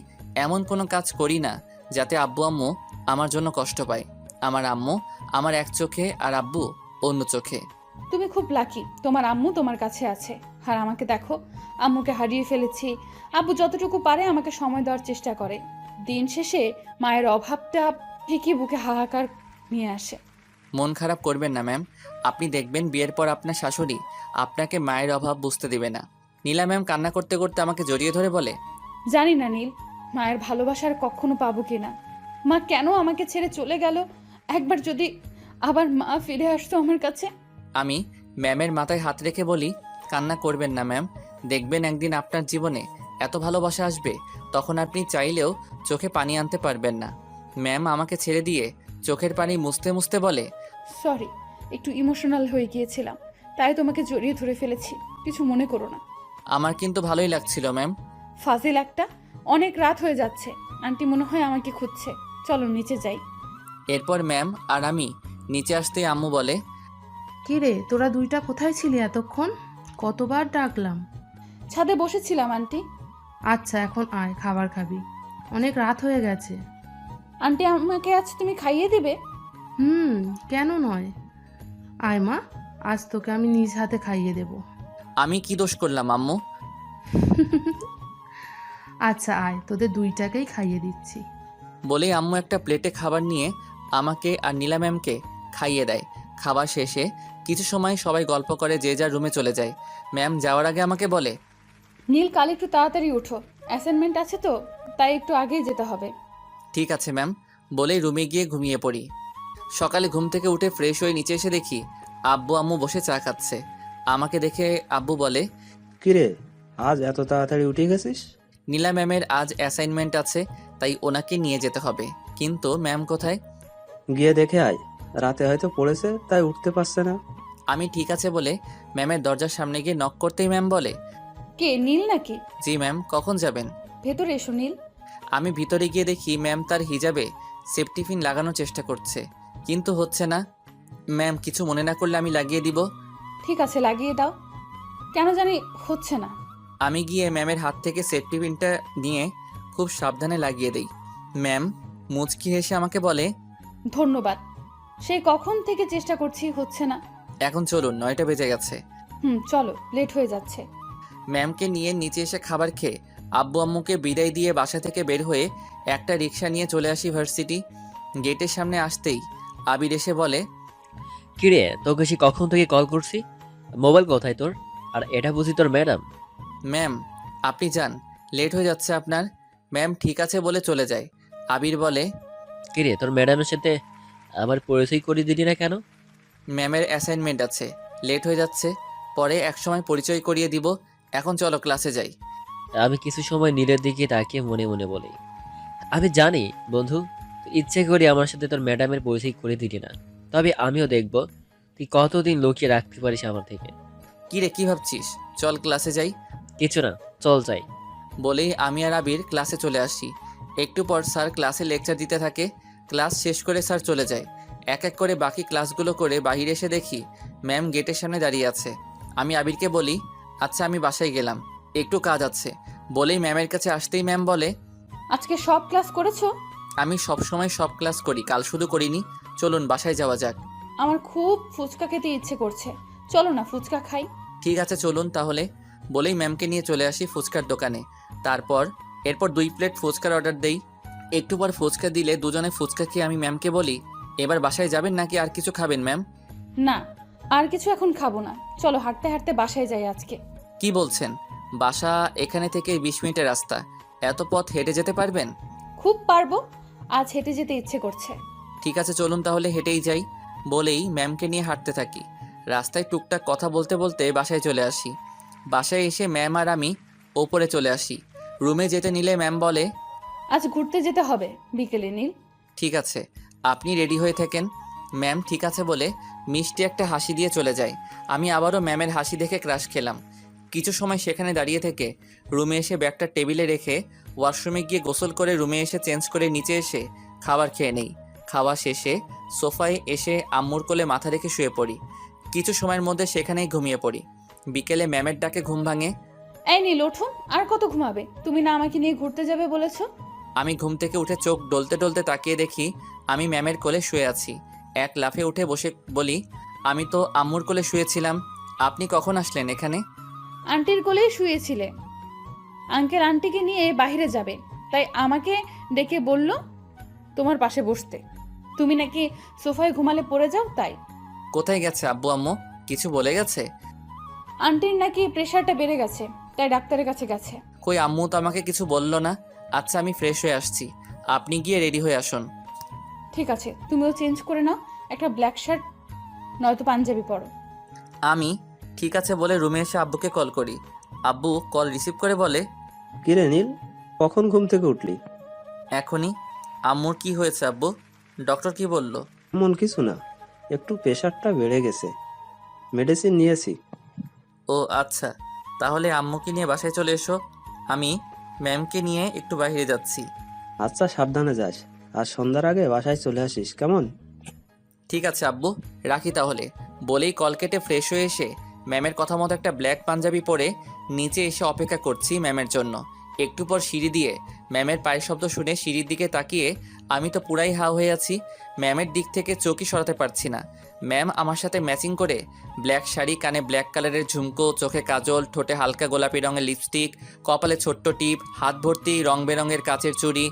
এমন কোনো কাজ করি না যাতে আব্বু আম্মু আমার জন্য কষ্ট পায়। আমার আম্মু আমার এক চোখে আর আব্বু অন্য চোখে। তুমি খুব লাকি, তোমার আম্মু তোমার কাছে আছে। আর আমাকে দেখো, আম্মুকে হারিয়ে ফেলেছি। আব্বু যতটুকু পারে আমাকে সময় দেওয়ার চেষ্টা করে। দিন শেষে মায়ের অভাবটা ঠিকই বুকে হাহাকার নিয়ে আসে। মন খারাপ করবেন না ম্যাম, আপনি দেখবেন বিয়ের পর আপনার শাশুড়ি আপনাকে মায়ের অভাব বুঝতে দিবে না। নীলা ম্যাম কান্না করতে করতে আমাকে জড়িয়ে ধরে বলে, জানি না নীল, মায়ের ভালোবাসার কখনো পাবো কিনা। মা কেন আমাকে ছেড়ে চলে গেল? একবার যদি আবার মা ফিরে আসতো আমার কাছে। আমি ম্যামের মাথায় হাত রেখে বলি, কান্না করবেন না ম্যাম, দেখবেন একদিন আপনার জীবনে এত ভালোবাসা আসবে তখন আপনি চাইলেও চোখে পানি আনতে পারবেন না। ম্যাম আমাকে ছেড়ে দিয়ে চোখের পানি মুছতে মুছতে বলে, সরি, একটু ইমোশনাল হয়ে গিয়েছিলাম, তাই তোমাকে জড়িয়ে ধরে ফেলেছি, কিছু মনে করো না। আমার কিন্তু ভালোই লাগছিল ম্যাম। ফাজিল একটা, অনেক রাত হয়ে যাচ্ছে, আন্টি মনে হয় আমাকে খুঁজছে, চলো নিচে যাই। এরপর ম্যাম আর আমি নিচে আসতেই আম্মু বলে, কি রে, তোরা দুইটা কোথায় ছিলি এতক্ষণ? কতবার ডাকলাম। ছাদে বসেছিলাম আন্টি। আচ্ছা, এখন আয়, খাবার খাবি, অনেক রাত হয়ে গেছে। আন্টি আমাকে আজ তুমি খাইয়ে দিবে? কেন নয়, আয় মা, আজ তোকে আমি নিজ হাতে খাইয়ে দেব। আমি কি দোষ করলাম আম্মু? আচ্ছা আয়, তোদের দুইটাকেই খাইয়ে দিচ্ছি। বলেই আম্মু একটা প্লেটে খাবার নিয়ে আমাকে আর নীলা ম্যামকে খাইয়ে দেয়। খাবার শেষে কিছু সময় সবাই গল্প করে যে যার রুমে চলে যায়। ম্যাম যাওয়ার আগে আমাকে বলে, নীল, কাল একটু তাড়াতাড়ি উঠো, অ্যাসাইনমেন্ট আছে তো, তাই একটু আগেই যেতে হবে। ঠিক আছে ম্যাম, বলেই রুমে গিয়ে ঘুমিয়ে পড়ি। সকালে ঘুম থেকে উঠে ফ্রেশ হয়ে নিচে এসে দেখি আব্বু আম্মু বসে চা খাচ্ছে। আমাকে দেখে আব্বু বলে, কিরে, আজ এত তাড়াতাড়ি উঠে গেছিস? নীলা ম্যামের আজ অ্যাসাইনমেন্ট আছে, তাই ওনাকে নিয়ে যেতে হবে। কিন্তু ম্যাম কোথায়? গিয়ে দেখে আয়, রাতে হয়তো পড়েছে তাই উঠতে পারছে না। আমি ঠিক আছে বলে ম্যামের দরজার সামনে গিয়ে নক করতেই ম্যাম বলে, কে, নীল নাকি? জি ম্যাম, কখন যাবেন? ভেতরে এসো নীল। আমি ভিতরে গিয়ে দেখি ম্যাম তার হিজাবে সেফটি পিন লাগানোর চেষ্টা করছে, কিন্তু হচ্ছে না। ম্যাম কিছু মনে না করলে আমি লাগিয়ে দিব। ঠিক আছে, লাগিয়ে দাও। কেন জানি হচ্ছে না। আমি গিয়ে ম্যামের হাত থেকে সেফটি পিনটা নিয়ে খুব সাবধানে লাগিয়ে দেই। ম্যাম মুচকি হেসে আমাকে বলে, ধন্যবাদ, সেই কখন থেকে চেষ্টা করছি, হচ্ছে না। এখন চলুন, 9টা বেজে গেছে। চলো, লেট হয়ে যাচ্ছে। ম্যামকে নিয়ে নিচে এসে খাবার খেয়ে আব্বু আম্মুকে বিদায় দিয়ে বাসা থেকে বের হয়ে একটা রিক্সা নিয়ে চলে আসি ভার্সিটি। গেটের সামনে আসতেই আবির এসে বলে, কিরে, তোকে সে কখন থেকে কল করছি, মোবাইল কোথায় তোর? আর এটা বুঝি তোর ম্যাডাম? ম্যাম আপনি যান, লেট হয়ে যাচ্ছে আপনার। ম্যাম ঠিক আছে বলে চলে যায়। আবির বলে, কিরে, তোর ম্যাডামের সাথে আমার পরিচয় করিয়ে দিলি না কেন? ম্যামের অ্যাসাইনমেন্ট আছে, লেট হয়ে যাচ্ছে, পরে একসময় পরিচয় করিয়ে দিব। এখন চলো ক্লাসে যাই। আমি কিছু সময় নীলের দিকে তাকিয়ে মনে মনে বলি, আমি জানি বন্ধু, তুই ইচ্ছে করে আমার সাথে তোর ম্যাডামের পরিচয় করে দিলি না, তবে আমিও দেখব তুই কতদিন লুকিয়ে রাখতে পারিস আমার থেকে। কি রে, কি ভাবছিস? চল ক্লাসে যাই। কিছু না, চল যাই। বলেই আমি আর আবির ক্লাসে চলে আসি। একটু পর স্যার ক্লাসে লেকচার দিতে থাকে। ক্লাস শেষ করে স্যার চলে যায়। এক এক করে বাকি ক্লাসগুলো করে বাইরে এসে দেখি ম্যাম গেটের সামনে দাঁড়িয়ে আছে। আমি আবিরকে বলি, আচ্ছা আমি বাসায় গেলাম, একটু কাজ আছে। বলেই ম্যামের কাছে আসতেই ম্যাম বলে, আজকে সব ক্লাস করেছো? আমি সবসময় সব ক্লাস করি, কাল শুধু করিনি। চলুন বাসায় যাওয়া যাক। আমার খুব ফুচকা খেতে ইচ্ছে করছে, চলো না ফুচকা খাই। ঠিক আছে চলুন তাহলে। বলেই ম্যামকে নিয়ে চলে আসি ফুচকার দোকানে। এরপর 2 প্লেট ফুচকার অর্ডার দেই। একটু পর ফুচকা দিলে দুজনে ফুচকা খেয়ে আমি ম্যামকে বলি, এবার বাসায় যাবেন নাকি আর কিছু খাবেন ম্যাম? না, আর কিছু এখন খাবো না, চলো হাঁটতে হাঁটতে বাসায় যাই আজকে। কি বলছেন? বাসা এখানে থেকে 20 মিনিটের রাস্তা, এত পথ হেঁটে যেতে পারবেন? খুব পারবো, আজ হেঁটে যেতে ইচ্ছে করছে। ঠিক আছে চলুন তাহলে হেঁটেই যাই। বলেই ম্যামকে নিয়ে হাঁটতে থাকি। রাস্তায় টুকটাক কথা বলতে বলতে বাসায় চলে আসি। বাসায় এসে ম্যাম আর আমি ওপরে চলে আসি। রুমে যেতে নিলে ম্যাম বলে, আজ ঘুরতে যেতে হবে বিকেলে নীল। ঠিক আছে, আপনি রেডি হয়ে থাকেন। ম্যাম ঠিক আছে বলে মিষ্টি একটা হাসি দিয়ে চলে যায়। আমি আবারও ম্যামের হাসি দেখে ক্রাশ খেলাম। কিছু সময় সেখানে দাঁড়িয়ে থেকে রুমে এসে ব্যাগটা টেবিলে রেখে ওয়াশরুমে গিয়ে গোসল করে রুমে এসে চেঞ্জ করে নিচে এসে খাবার খেয়ে নেই। খাওয়া শেষে সোফায় এসে আম্মুর কোলে মাথা রেখে শুয়ে পড়ি। কিছু সময়ের মধ্যে সেখানেই ঘুমিয়ে পড়ি। বিকেলে ম্যামের ডাকে ঘুম ভাঙে। এই নীল ওঠো, আর কত ঘুমাবে? তুমি না আমাকে নিয়ে ঘুরতে যাবে বলেছো? আমি ঘুম থেকে উঠে চোখ ডলতে ডলতে তাকিয়ে দেখি আমি ম্যামের কোলে শুয়ে আছি। এক লাফে উঠে বসে বলি, আমি তো আম্মুর কোলে শুয়েছিলাম, আপনি কখন আসলেন এখানে? আন্টির কোলেই শুয়েছিলে। আঙ্কেল আন্টিকে নিয়ে বাইরে যাবে, তাই আমাকে ডেকে বলল তোমার পাশে বসতে। তুমি নাকি সোফায় ঘুমালে পড়ে যাও, তাই। কোথায় গেছে আব্বু আম্মু? কিছু বলে গেছে? আন্টির নাকি প্রেশারটা বেড়ে গেছে, তাই ডাক্তারের কাছে গেছে। কই আম্মু তো আমাকে কিছু বললো না। আচ্ছা আমি ফ্রেশ হয়ে আসছি, আপনি গিয়ে রেডি হয়ে আসুন। ঠিক আছে, তুমিও চেঞ্জ করে নাও, একটা ব্ল্যাক শার্ট নয়তো পাঞ্জাবি পরো। আমি ঠিক আছে বলে রুমে এসে আব্বুকে কল করি। আব্বু কল রিসিভ করে বলে, কিরে নীল, কখন ঘুম থেকে উঠলি? এখনই। আম্মুর কি হয়েছে আব্বু? ডক্টর কি বলল? এমন কিছু না, একটু প্রেশারটা বেড়ে গেছে, মেডিসিন নিয়েছি। ও আচ্ছা, তাহলে আম্মুকে নিয়ে বাসায় চলে এসো, আমি ম্যামকে নিয়ে একটু বাইরে যাচ্ছি। আচ্ছা সাবধানে যাস, আর সন্ধ্যার আগে বাসায় চলে আসিস, কেমন? ঠিক আছে আব্বু, রাখি তাহলে। বলেই কল কেটে ফ্রেশ হয়ে এসে ম্যামের কথা মতো একটা ব্ল্যাক পাঞ্জাবি পরে নিচে এসে অপেক্ষা করছি ম্যামের জন্য। একটু পর সিঁড়ি দিয়ে ম্যামের পায়ের শব্দ শুনে সিঁড়ির দিকে তাকিয়ে আমি তো পুরাই হা হয়ে আছি। ম্যামের দিক থেকে চোখই সরাতে পারছি না। ম্যাম আমার সাথে ম্যাচিং করে ব্ল্যাক শাড়ি, কানে ব্ল্যাক কালারের ঝুমকো, চোখে কাজল, ঠোঁটে হালকা গোলাপি রঙের লিপস্টিক, কপালে ছোট্ট টিপ, হাত ভর্তি রং বেরঙের কাচের চুড়ি।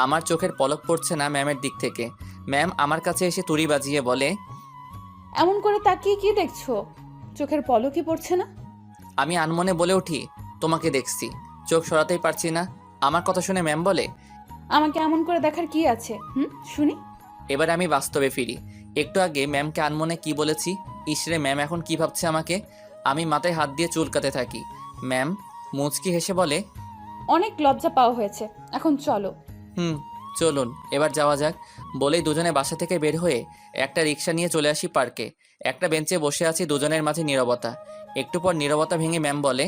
আমার চোখের পলক পড়ছে না ম্যামের দিক থেকে। ম্যাম আমার কাছে এসে তুড়ি বাজিয়ে বলে, এমন করে তাকিয়ে কি দেখছো? চোখের পলকই পড়ছে না? আমি আনমনে বলে উঠি, তোমাকে দেখছি, চোখ সরাতেই পারছি না। আমার কথা শুনে ম্যাম বলে, আমাকে এমন করে দেখার কি আছে? শুনি। এবার আমি বাস্তবে ফিরি। একটু আগে ম্যামকে আনমনে কি বলেছি, ইসরে ম্যাম এখন কি ভাবছে আমাকে। আমি মাথায় হাত দিয়ে চুলকাতে থাকি। ম্যাম মুচকি হেসে বলে, অনেক লজ্জা পাওয়া হয়েছে, এখন চলো। চলুন এবার যাওয়া যাক। বলেই দুজনে বাসা থেকে বের হয়ে একটা রিক্সা নিয়ে চলে আসি পার্কে। একটা বেঞ্চে বসে আছি, দুজনের মাঝে নীরবতা। একটু পর নীরবতা ভেঙে ম্যাম বলে,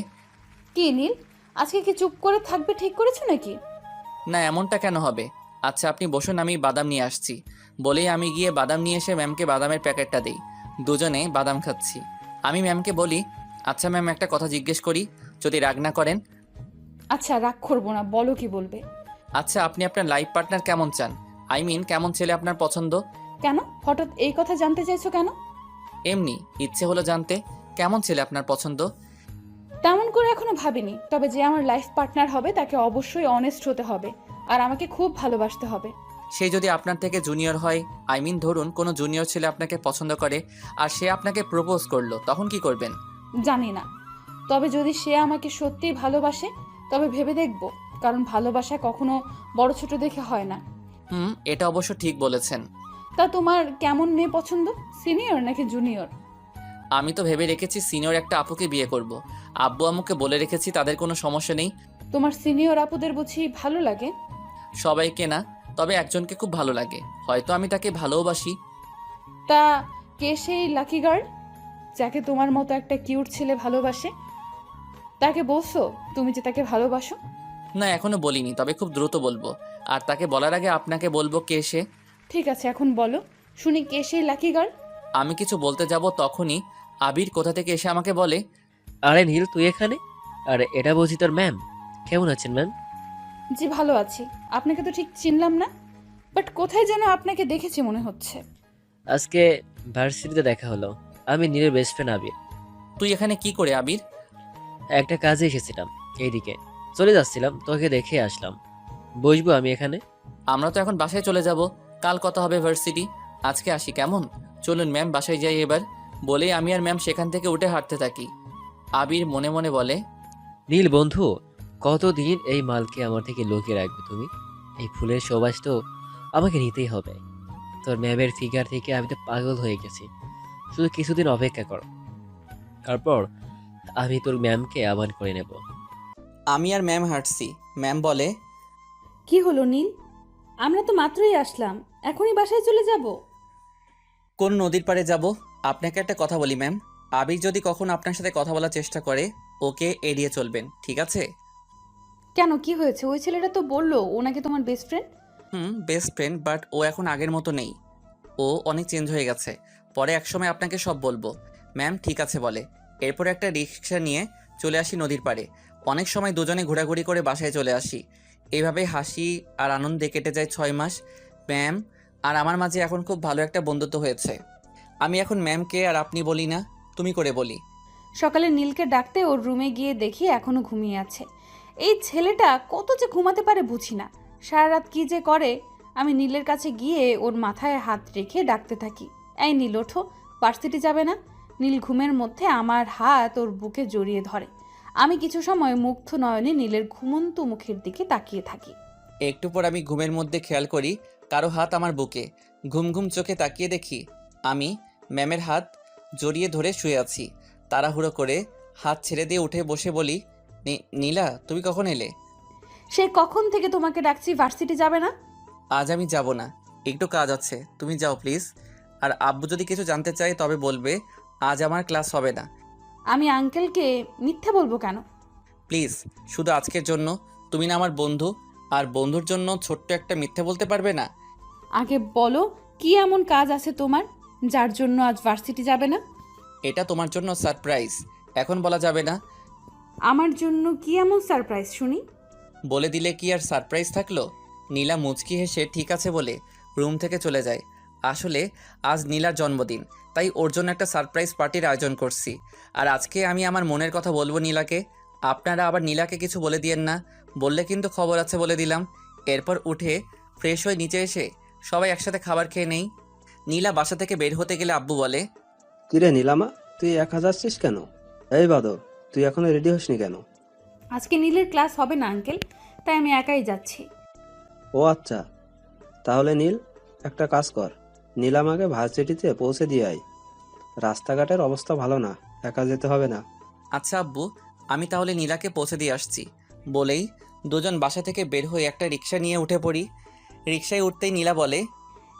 কি নীল, আজকে কি চুপ করে থাকবে ঠিক করেছো নাকি? না এমনটা কেন হবে? আচ্ছা আপনি বসুন, আমি বাদাম নিয়ে আসছি। বলেই আমি গিয়ে বাদাম নিয়ে এসে ম্যামকে বাদামের প্যাকেটটা দিই। দুজনে বাদাম খাচ্ছি। আমি ম্যামকে বলি, আচ্ছা ম্যাম একটা কথা জিজ্ঞেস করি, যদি রাগ না করেন? আচ্ছা রাগ করবো না, বলো কি বলবে। আচ্ছা আপনি আপনার লাইফ পার্টনার কেমন চান? আই মিন কেমন ছেলে আপনার পছন্দ? কেন হঠাৎ এই কথা জানতে চাইছো কেন? এমনি ইচ্ছে হলো জানতে, কেমন ছেলে আপনার পছন্দ? তেমন করে এখনো ভাবিনি, তবে যে আমার লাইফ পার্টনার হবে তাকে অবশ্যই অনেস্ট হতে হবে আর আমাকে খুব ভালোবাসতে হবে। সে যদি আপনার থেকে জুনিয়র হয়, আই মিন ধরুন কোনো জুনিয়র ছেলে আপনাকে পছন্দ করে আর সে আপনাকে প্রপোজ করলো, তখন কি করবেন? জানি না, তবে যদি সে আমাকে সত্যিই ভালোবাসে তবে ভেবে দেখব, কারণ ভালোবাসা কখনো বড় ছোট দেখে হয় না। এটা অবশ্য ঠিক বলেছেন। তা তোমার কেমন মেয়ে পছন্দ, সিনিয়র নাকি জুনিয়র? আমি তো ভেবে রেখেছি সিনিয়র একটা আপুকে বিয়ে করব। আব্বু আম্মুকে বলে রেখেছি, তাদের কোনো সমস্যা নেই। তোমার সিনিয়র আপুদের বুঝি ভালো লাগে? সবাইকে না, তবে একজনকে খুব ভালো লাগে, হয়তো আমি তাকে ভালোবাসি। তা কে সেই লাকি গার্ল যাকে তোমার মতো একটা কিউট ছেলে ভালোবাসে? তাকে বলছো তুমি যে তাকে ভালোবাসো? না এখনো বলিনি, তবে খুব দ্রুত বলবো। আর তাকে বলার আগে আপনাকে বলবো কে সে। ঠিক আছে এখন বলো, শুনি কে সেই লাকি গার্ল। আমি কিছু বলতে যাব তখনই আবির কোথা থেকে এসে আমাকে বলে, আরে নীল তুই এখানে? আরে এটা বুঝি তোর ম্যাম। কেমন আছেন ম্যাম? জি ভালো আছি, আপনাকে তো ঠিক চিনলাম না, বাট কোথায় যেন আপনাকে দেখেছি মনে হচ্ছে। আজকে ভার্সিটিতে দেখা হলো। আমি নীলের বেস্ট ফ্রেন্ড আবির। তুই এখানে কি করে আবির? একটা কাজে এসেছিলাম, এইদিকে চলে যাচ্ছিলাম, তোকে দেখে আসলাম। বসবো আমি এখানে? আমরা তো এখন বাসায় চলে যাব, কাল কথা হবে ভার্সিটি। আজকে আসি কেমন? চলুন ম্যাম বাসায় যাই এবার। বলেই আমি আর ম্যাম সেখান থেকে উঠে হাঁটতে থাকি। আবির মনে মনে বলে, নীল বন্ধু, কতদিন এই মালকে আমার থেকে লুকিয়ে রাখবে তুমি? এই ফুলের সুবাস তো আমাকে নিতেই হবে। তোর ম্যামের ফিগার থেকে আমি তো পাগল হয়ে গেছি। শুধু কিছুদিন অপেক্ষা কর, তারপর আমি তোর ম্যামকে আহ্বান করে নেব। আমি আর ম্যাম হাঁটছি। ম্যাম বলে, কি হলো নীল, আমরা তো মাত্রই আসলাম, এখনই বাসায় চলে যাব? কোন নদীর পাড়ে যাব? আপনাকে একটা কথা বলি ম্যাম, আবির যদি কখন আপনার সাথে কথা বলার চেষ্টা করে, ওকে এড়িয়ে চলবেন, ঠিক আছে? কেন, কি হয়েছে? ওই ছেলেটা তো বললো ও নাকি তোমার best friend. Best friend, but ও এখন আগের মতো নেই। ও অনেক চেঞ্জ হয়ে গেছে। পরে একসময় আপনাকে সব বলবো। ম্যাম ঠিক আছে বলে। এরপর একটা রিক্সা নিয়ে চলে আসি নদীর পাড়ে। অনেক সময় দুজনে ঘোরাঘুরি করে বাসায় চলে আসি। এইভাবে হাসি আর আনন্দে কেটে যায় 6 মাস। ম্যাম আর আমার মাঝে এখন খুব ভালো একটা বন্ধুত্ব হয়েছে। আমি এখন ম্যামকে আর আপনি বলি না, তুমি করে বলি। সকালে নীলকে ডাকতে ওর রুমে গিয়ে দেখি এখনো ঘুমিয়ে আছে। এই ছেলেটা কত যে ঘুমাতে পারে বুঝি না। সারা রাত কি যে করে। আমি নীলের কাছে গিয়ে ওর মাথায় হাত রেখে ডাকতে থাকি, এই নীল ওঠো, ভার্সিটি যাবে না? নীল ঘুমের মধ্যে আমার হাত ওর বুকে জড়িয়ে ধরে। আমি কিছু সময় মুগ্ধ নয়নে নীলের ঘুমন্ত মুখের দিকে তাকিয়ে থাকি। একটু পর আমি ঘুমের মধ্যে খেয়াল করি কারো হাত আমার বুকে। ঘুম ঘুম চোখে তাকিয়ে দেখি আমি ম্যামের হাত জড়িয়ে ধরে শুয়ে আছি। তাড়াহুড়ো করে হাত ছেড়ে দিয়ে উঠে বসে বলি, নীলা তুমি কখন এলে? সে কখন থেকে তোমাকে ডাকছি, ভার্সিটি যাবে না? আজ আমি যাব না, একটু কাজ আছে, তুমি যাও প্লিজ। আর আব্বু যদি কিছু জানতে চায় তবে বলবে আজ আমার ক্লাস হবে না। আমি আঙ্কেলকে মিথ্যে বলবো কেন? প্লিজ শুধু আজকের জন্য, তুমি না আমার বন্ধু, আর বন্ধুর জন্য ছোট্ট একটা মিথ্যে বলতে পারবে না? আগে বলো, কি এমন কাজ আছে তোমার যার জন্য আজ ভার্সিটি যাবে না? এটা তোমার জন্য সারপ্রাইজ, এখন বলা যাবে না। আমার জন্য কি এমন সারপ্রাইজ শুনি? বলে দিলে কি আর সারপ্রাইজ থাকলো? নীলা মুচকি হেসে ঠিক আছে বলে রুম থেকে চলে যায়। আসলে আজ নীলার জন্মদিন, তাই ওর জন্য একটা সারপ্রাইজ পার্টির আয়োজন করছি। আর আজকে আমি আমার মনের কথা বলবো নীলাকে। আপনারা আবার নীলাকে কিছু বলে দিয়েন না, বললে কিন্তু খবর আছে বলে দিলাম। এরপর উঠে ফ্রেশ হয়ে নিচে এসে সবাই একসাথে খাবার খেয়ে নেই। নীলা বাসা থেকে বের হতে গেলে আব্বু বলে, কিরে নীলামা, তুই একা যাচ্ছিস কেন? এই বাদর, তুই এখনো রেডি হসনি কেন? আজকে নীলের ক্লাস হবে না আঙ্কেল, তাই আমি একাই যাচ্ছি। ও আচ্ছা, তাহলে নীল একটা কাজ কর, নীলামাকে ভার্সিটিতে পৌঁছে দিয়ে আয়। রাস্তাঘাটের অবস্থা ভালো না, একা যেতে হবে না। আচ্ছা আব্বু, আমি তাহলে নীলাকে পৌঁছে দিয়ে আসছি। বলেই দুজন বাসা থেকে বের হয়ে একটা রিক্সা নিয়ে উঠে পড়ি। রিক্সায় উঠতেই নীলা বলে,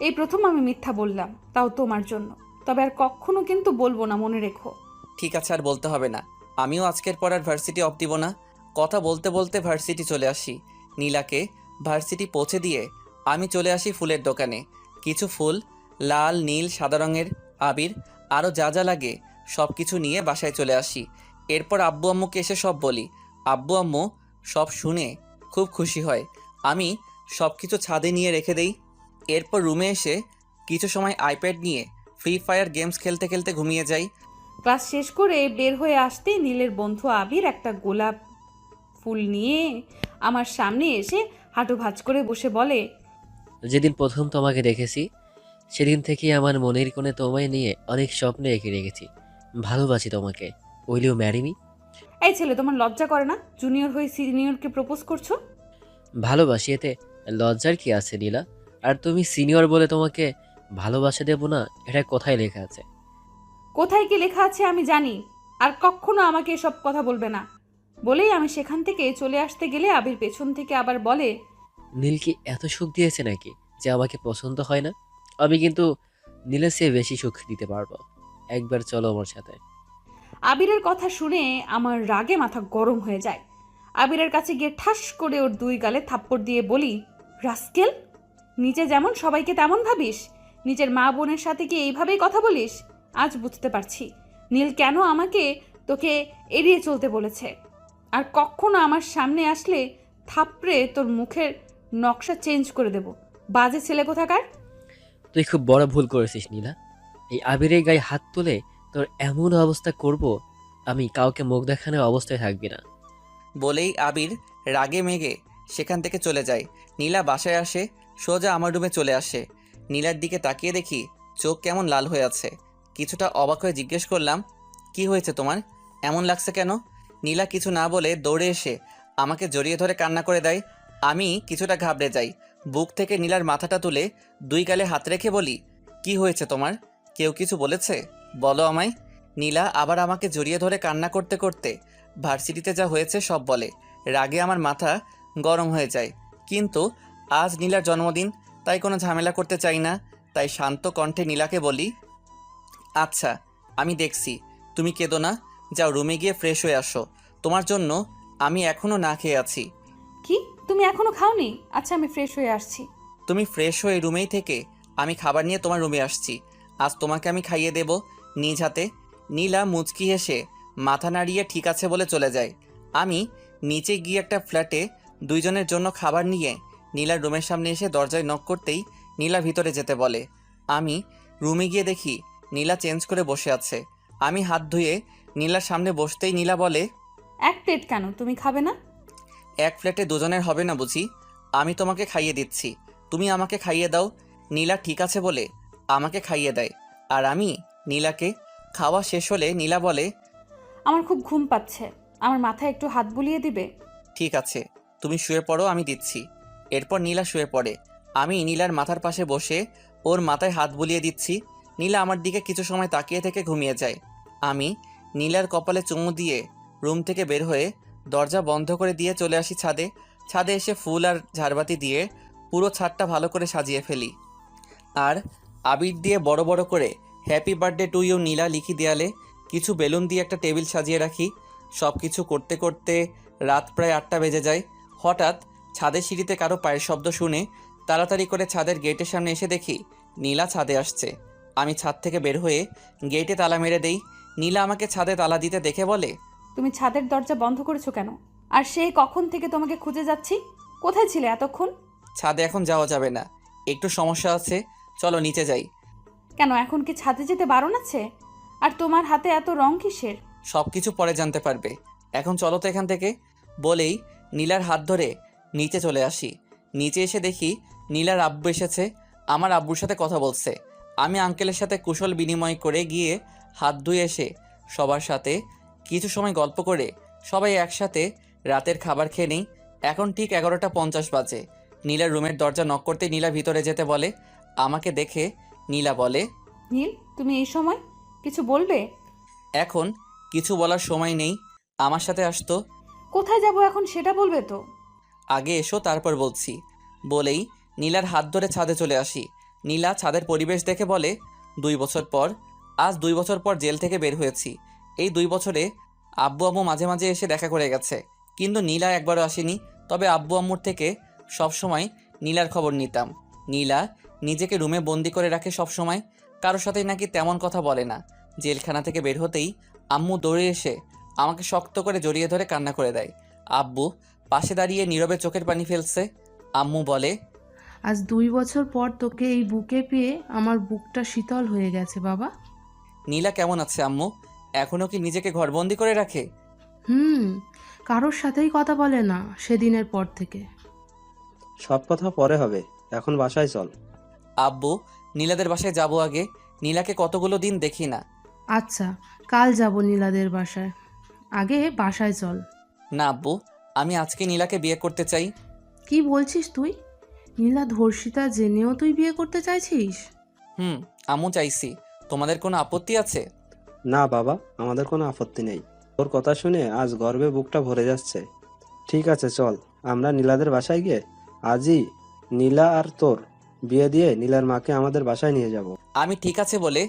এই প্রথম আমি মিথ্যা বললাম, তাও তোমার জন্য। তবে আর কখনো কিন্তু বলবো না, মনে রেখো। ঠিক আছে আর বলতে হবে না, আমিও আজকের পর আর ভার্সিটি অফ দিব না। কথা বলতে বলতে ভার্সিটি চলে আসি। নীলাকে ভার্সিটি পৌঁছে দিয়ে আমি চলে আসি ফুলের দোকানে। কিছু ফুল, লাল নীল সাদা রঙের আবির, আরও যা যা লাগে সব কিছু নিয়ে বাসায় চলে আসি। এরপর আব্বু আম্মুকে এসে সব বলি। আব্বু আম্মু সব শুনে খুব খুশি হয়। আমি সব কিছু ছাদে নিয়ে রেখে দেই। এরপর রুমে এসে কিছু সময় আইপ্যাড নিয়ে ফ্রি ফায়ার গেমস খেলতে খেলতে ঘুমিয়ে যাই। ক্লাস শেষ করে বের হয়ে আসতেই নীলের বন্ধু আবির একটা গোলাপ ফুল নিয়ে আমার সামনে এসে হাঁটু ভাঁজ করে বসে বলে, যেদিন প্রথম তোমাকে দেখেছি সেদিন থেকেই আমার মনের কোণে তোমায় নিয়ে অনেক স্বপ্ন এঁকে রেখেছি। ভালোবাসি তোমাকে। Will you marry me? এই ছেলে, তোমার লজ্জা করে না? জুনিয়র হয়ে সিনিয়রকে প্রপোজ করছো? ভালোবাসি, এতে লজ্জার কি আছে নীলা? আর তুমি সিনিয়র বলে তোমাকে ভালোবাসা দেব না, এটা কোথায় লেখা আছে? কোথায় কি লেখা আছে আমি জানি, আর কখনো আমাকে এসব কথা বলবে না। বলেই আমি সেখান থেকে চলে আসতে গেলে আবির পেছন থেকে আবার বলে, নীল কি এত সুখ দিয়েছে নাকি যে আমাকে পছন্দ হয় না? আমি কিন্তু নীলের চেয়ে বেশি সুখ দিতে পারবো। একবার চলো আমার সাথে। আবিরের কথা শুনে আমার রাগে মাথা গরম হয়ে যায়। আবিরের কাছে গিয়ে ঠাস করে ওর দুই গালে থাপ্পড় দিয়ে বলি, রাস্কেল, নিজে যেমন সবাইকে তেমন ভাবিস? নিজের মা বোনের সাথে কি এইভাবেই কথা বলিস? আজ বুঝতে পারছি নীল কেন আমাকে তোকে এড়িয়ে চলতে বলেছে। আর কখনো আমার সামনে আসলে থাপড়ে তোর মুখের নকশা চেঞ্জ করে দেব, বাজে ছেলে কোথাকার। তুই খুব বড় ভুল করেছিস নীলা। এই আবিরের গায়ে হাত তুলে তোর এমন অবস্থা করব, আমি কাউকে মুখ দেখানোর অবস্থায় থাকবি না। বলেই আবির রাগে মেগে সেখান থেকে চলে যায়। নীলা বাসায় আসে, সোজা আমার রুমে চলে আসে। নীলার দিকে তাকিয়ে দেখি চোখ কেমন লাল হয়ে আছে। কিছুটা অবাক হয়ে জিজ্ঞেস করলাম, কি হয়েছে তোমার, এমন লাগছে কেন? নীলা কিছু না বলে দৌড়ে এসে আমাকে জড়িয়ে ধরে কান্না করে দেয়। আমি কিছুটা ঘাবড়ে যাই। বুক থেকে নীলার মাথাটা তুলে দুই গালে হাত রেখে বলি, কি হয়েছে তোমার? কেউ কিছু বলেছে? বলো আমায়। নীলা আবার আমাকে জড়িয়ে ধরে কান্না করতে করতে ভার্সিটিতে যা হয়েছে সব বলে। রাগে আমার মাথা গরম হয়ে যায়, কিন্তু আজ নীলার জন্মদিন, তাই কোনো ঝামেলা করতে চাই না। তাই শান্ত কণ্ঠে নীলাকে বলি, আচ্ছা আমি দেখছি, তুমি কেঁদো না, যাও রুমে গিয়ে ফ্রেশ হয়ে আসো। তোমার জন্য আমি এখনো না খেয়ে আছি। কি, তুমি এখনো খাওনি? আচ্ছা, আমি ফ্রেশ হয়ে আসছি। তুমি ফ্রেশ হয়ে রুমেই থেকে আমি খাবার নিয়ে তোমার রুমে আসছি। আজ তোমাকে আমি খাইয়ে দেব নিজ হাতে। নীলা মুচকি হেসে মাথা নাড়িয়ে ঠিক আছে বলে চলে যায়। আমি নিচে গিয়ে একটা ফ্ল্যাটে দুইজনের জন্য খাবার নিয়ে নীলার রুমের সামনে এসে দরজায় নক করতেই নীলা ভিতরে যেতে বলে। আমি রুমে গিয়ে দেখি নীলা চেঞ্জ করে বসে আছে। আমি হাত ধুয়ে নীলার সামনে বসতেই নীলা বলে, এক প্লেট কেন, তুমি খাবে না? এক ফ্ল্যাটে দুজনের হবে না বুঝি? আমি তোমাকে খাইয়ে দিচ্ছি, তুমি আমাকে খাইয়ে দাও। নীলা ঠিক আছে বলে আমাকে খাইয়ে দেয়, আর আমি নীলাকে। খাওয়া শেষ হলে নীলা বলে, আমার খুব ঘুম পাচ্ছে, আমার মাথায় একটু হাত বুলিয়ে দিবে? ঠিক আছে, তুমি শুয়ে পড়ো, আমি দিচ্ছি। এরপর নীলা শুয়ে পড়ে। আমি নীলার মাথার পাশে বসে ওর মাথায় হাত বুলিয়ে দিচ্ছি। নীলা আমার দিকে কিছু সময় তাকিয়ে থেকে ঘুমিয়ে যায়। আমি নীলার কপালে চুমু দিয়ে রুম থেকে বের হয়ে দরজা বন্ধ করে দিয়ে চলে আসি ছাদে। ছাদে এসে ফুল আর ঝাড়বাতি দিয়ে পুরো ছাদটা ভালো করে সাজিয়ে ফেলি। আর আবির দিয়ে বড় বড় করে হ্যাপি বার্থডে টু ইউ নীলা লিখি দেয়ালে। কিছু বেলুন দিয়ে একটা টেবিল সাজিয়ে রাখি। সব কিছু করতে করতে রাত প্রায় 8টা বেজে যায়। হঠাৎ ছাদের সিঁড়িতে কারো পায়ের শব্দ শুনে তাড়াতাড়ি করে ছাদের গেটের সামনে এসে দেখি নীলা ছাদে আসছে। আমি ছাদ থেকে বের হয়ে গেটে তালা মেরে দেই। নীলা আমাকে ছাদে তালা দিতে দেখে বলে, তুমি ছাদের দরজা বন্ধ করেছো কেন? আর সেই কখন থেকে তোমাকে খুঁজে যাচ্ছি, কোথায় ছিলে এতক্ষণ? ছাদে এখন যাওয়া যাবে না, একটু সমস্যা আছে, চলো নিচে যাই। কেন, এখন কি ছাদে যেতে বারণ আছে? আর তোমার হাতে এত রং কিসের? সব কিছু পরে জানতে পারবে, এখন চলো তো এখান থেকে। বলেই নীলার হাত ধরে নিচে চলে আসি। নিচে এসে দেখি নীলার আব্বু এসেছে, আমার আব্বুর সাথে কথা বলছে। আমি আঙ্কেলের সাথে কুশল বিনিময় করে গিয়ে হাত ধুয়ে এসে সবার সাথে কিছু সময় গল্প করে সবাই একসাথে রাতের খাবার খেয়ে নিই। এখন ঠিক 11টা 50 বাজে। নীলার রুমের দরজা নক করতে নীলা ভিতরে যেতে বলে। আমাকে দেখে নীলা বলে, নীল, তুমি এই সময় কিছু বলবে? এখন কিছু বলার সময় নেই, আমার সাথে আসতো। কোথায় যাব এখন সেটা বলবে তো? আগে এসো তারপর বলছি। বলেই নীলার হাত ধরে ছাদে চলে আসি। নীলা ছাদের পরিবেশ দেখে বলে, 2 বছর পর, আজ 2 বছর পর জেল থেকে বের হয়েছি। এই 2 বছরে আব্বু আম্মু মাঝে মাঝে এসে দেখা করে গেছে, কিন্তু নীলা একবারও আসেনি। তবে আব্বু আম্মুর থেকে সবসময় নীলার খবর নিতাম। নীলা নিজেকে রুমে বন্দি করে রাখে সবসময়, কারোর সাথেই নাকি তেমন কথা বলে না। জেলখানা থেকে বের হতেই আম্মু দৌড়ে এসে আমাকে শক্ত করে জড়িয়ে ধরে কান্না করে দেয়। আব্বু পাশে দাঁড়িয়ে নীরবে চোখের পানি ফেলছে। আম্মু বলে, আজ 2 বছর পর তোকে এই বুকে পেয়ে আমার বুকটা শীতল হয়ে গেছে বাবা। নীলা কেমন আছে আম্মু? এখনও কি নিজেকে ঘরবন্দি করে রাখে? কারোর সাথেই কথা বলে না সেদিনের পর থেকে। সব কথা পরে হবে, এখন বাসায় চল। আব্বু, নীলাদের বাসায় যাব আগে। নীলাকে কতগুলো দিন দেখি না। আচ্ছা, কাল যাব নীলাদের বাসায়, আগে বাসায় চল। না আব্বু, আমি আজকে নীলাকে বিয়ে করতে চাই। কি বলছিস তুই? নীলা ধর্ষিতা জেনেও তুই বিয়ে করতে চাইছিস? আম্মু চাইছি। তোমাদের কোনো আপত্তি আছে? না বাবা, আমাদের কোনো আপত্তি নেই। তোর কথা শুনে আজ গর্বে বুকটা ভরে যাচ্ছে। ঠিক আছে চল, আমরা নীলাদের বাসায় গিয়ে আজই নীলা আর তোর বিয়ে দিয়ে নীলার মাকে আমাদের বাসায় নিয়ে যাব। আমি ঠিক আছে বলে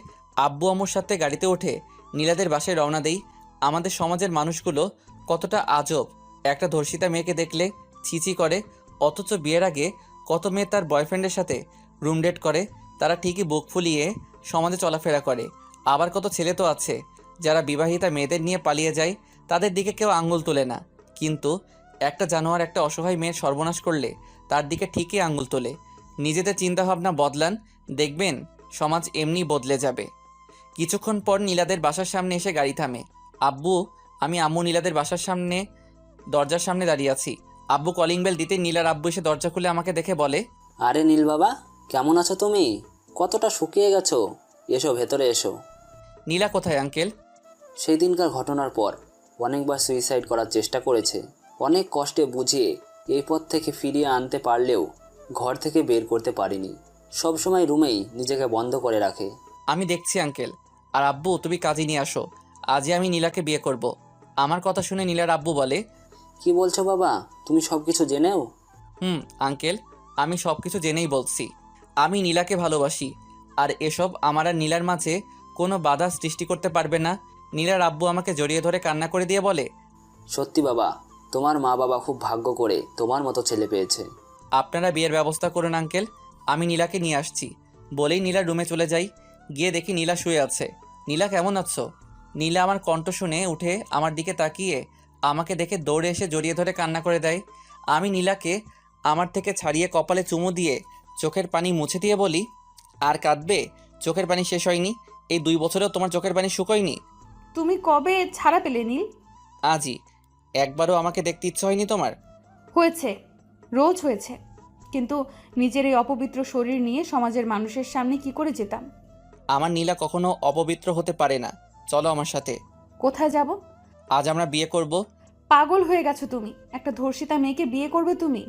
আব্বু আম্মুর সাথে গাড়িতে উঠে নীলাদের বাসায় রওনা দেই। আমাদের সমাজের মানুষগুলো কতটা আজব। একটা ধর্ষিতা মেয়েকে দেখলে ছিচি করে, অথচ বিয়ের আগে কত মেয়ে তার বয়ফ্রেন্ডের সাথে রুম ডেট করে। তারা ঠিকই বুক ফুলিয়ে সমাজে চলাফেরা করে। আবার কত ছেলে তো আছে যারা বিবাহিতা মেয়েদের নিয়ে পালিয়ে যায়, তাদের দিকে কেউ আঙ্গুল তোলে না। কিন্তু একটা জানোয়ার একটা অসহায় মেয়ের সর্বনাশ করলে তার দিকে ঠিকই আঙ্গুল তোলে। নিজেদের চিন্তাভাবনা বদলান, দেখবেন সমাজ এমনি বদলে যাবে। কিছুক্ষণ পর নীলাদের বাসার সামনে এসে গাড়ি থামে। আমি আম্মু নীলাদের বাসার সামনে দরজার সামনে দাঁড়িয়ে আছি। আব্বু কলিং বেল দিতে নীলার আব্বু এসে দরজা খুলে আমাকে দেখে বলে, আরে নীল বাবা, কেমন আছো তুমি? কতটা শুকিয়ে গেছো, এসো ভেতরে এসো। নীলা কোথায় আঙ্কেল? সেই দিনকার ঘটনার পর অনেকবার সুইসাইড করার চেষ্টা করেছে। অনেক কষ্টে বুঝিয়ে এই পথ থেকে ফিরিয়ে আনতে পারলেও ঘর থেকে বের করতে পারিনি। সবসময় রুমেই নিজেকে বন্ধ করে রাখে। আমি দেখছি আঙ্কেল। আর আব্বু, তুমি কাজে নিয়ে আসো, আজই আমি নীলাকে বিয়ে করব। আমার কথা শুনে নীলার আব্বু বলে, কি বলছো বাবা, তুমি সব কিছু জেনেও? আঙ্কেল, আমি সব কিছু জেনেই বলছি। আমি নীলাকে ভালোবাসি, আর এসব আমার আর নীলার মাঝে কোনো বাধা সৃষ্টি করতে পারবে না। নীলার আব্বু আমাকে জড়িয়ে ধরে কান্না করে দিয়ে বলে, সত্যি বাবা, তোমার মা বাবা খুব ভাগ্য করে তোমার মতো ছেলে পেয়েছে। আপনারা বিয়ের ব্যবস্থা করুন আঙ্কেল, আমি নীলাকে নিয়ে আসছি। বলেই নীলার রুমে চলে যাই। গিয়ে দেখি নীলা শুয়ে আছে। নীলা কেমন আছো? নীলা আমার কণ্ঠ শুনে উঠে আমার দিকে তাকিয়ে আমাকে দেখে দৌড়ে এসে জড়িয়ে ধরে কান্না করে দেয়। আমি নীলাকে আমার থেকে ছাড়িয়ে কপালে চুমু দিয়ে চোখের পানি মুছে দিয়ে বলি, আর কাঁদবে? চোখের পানি শেষ হয়নি? এই 2 বছরেও তোমার চোখের পানি শুকোয়নি? তুমি কবে ছাড়া পেলে নীল? আজই। একবারও আমাকে দেখতে ইচ্ছে হয়নি তোমার? হয়েছে, রোজ হয়েছে, কিন্তু নিজের এই অপবিত্র শরীর নিয়ে সমাজের মানুষের সামনে কি করে যেতাম? আমার নীলা কখনো অপবিত্র হতে পারে না। চলো আমার সাথে। কোথায় যাব? আজ আমরা বিয়ে করব। পাগল হয়ে গেছো তুমি? একটা ধর্ষিতা মেয়েকে বিয়ে করবে তুমি?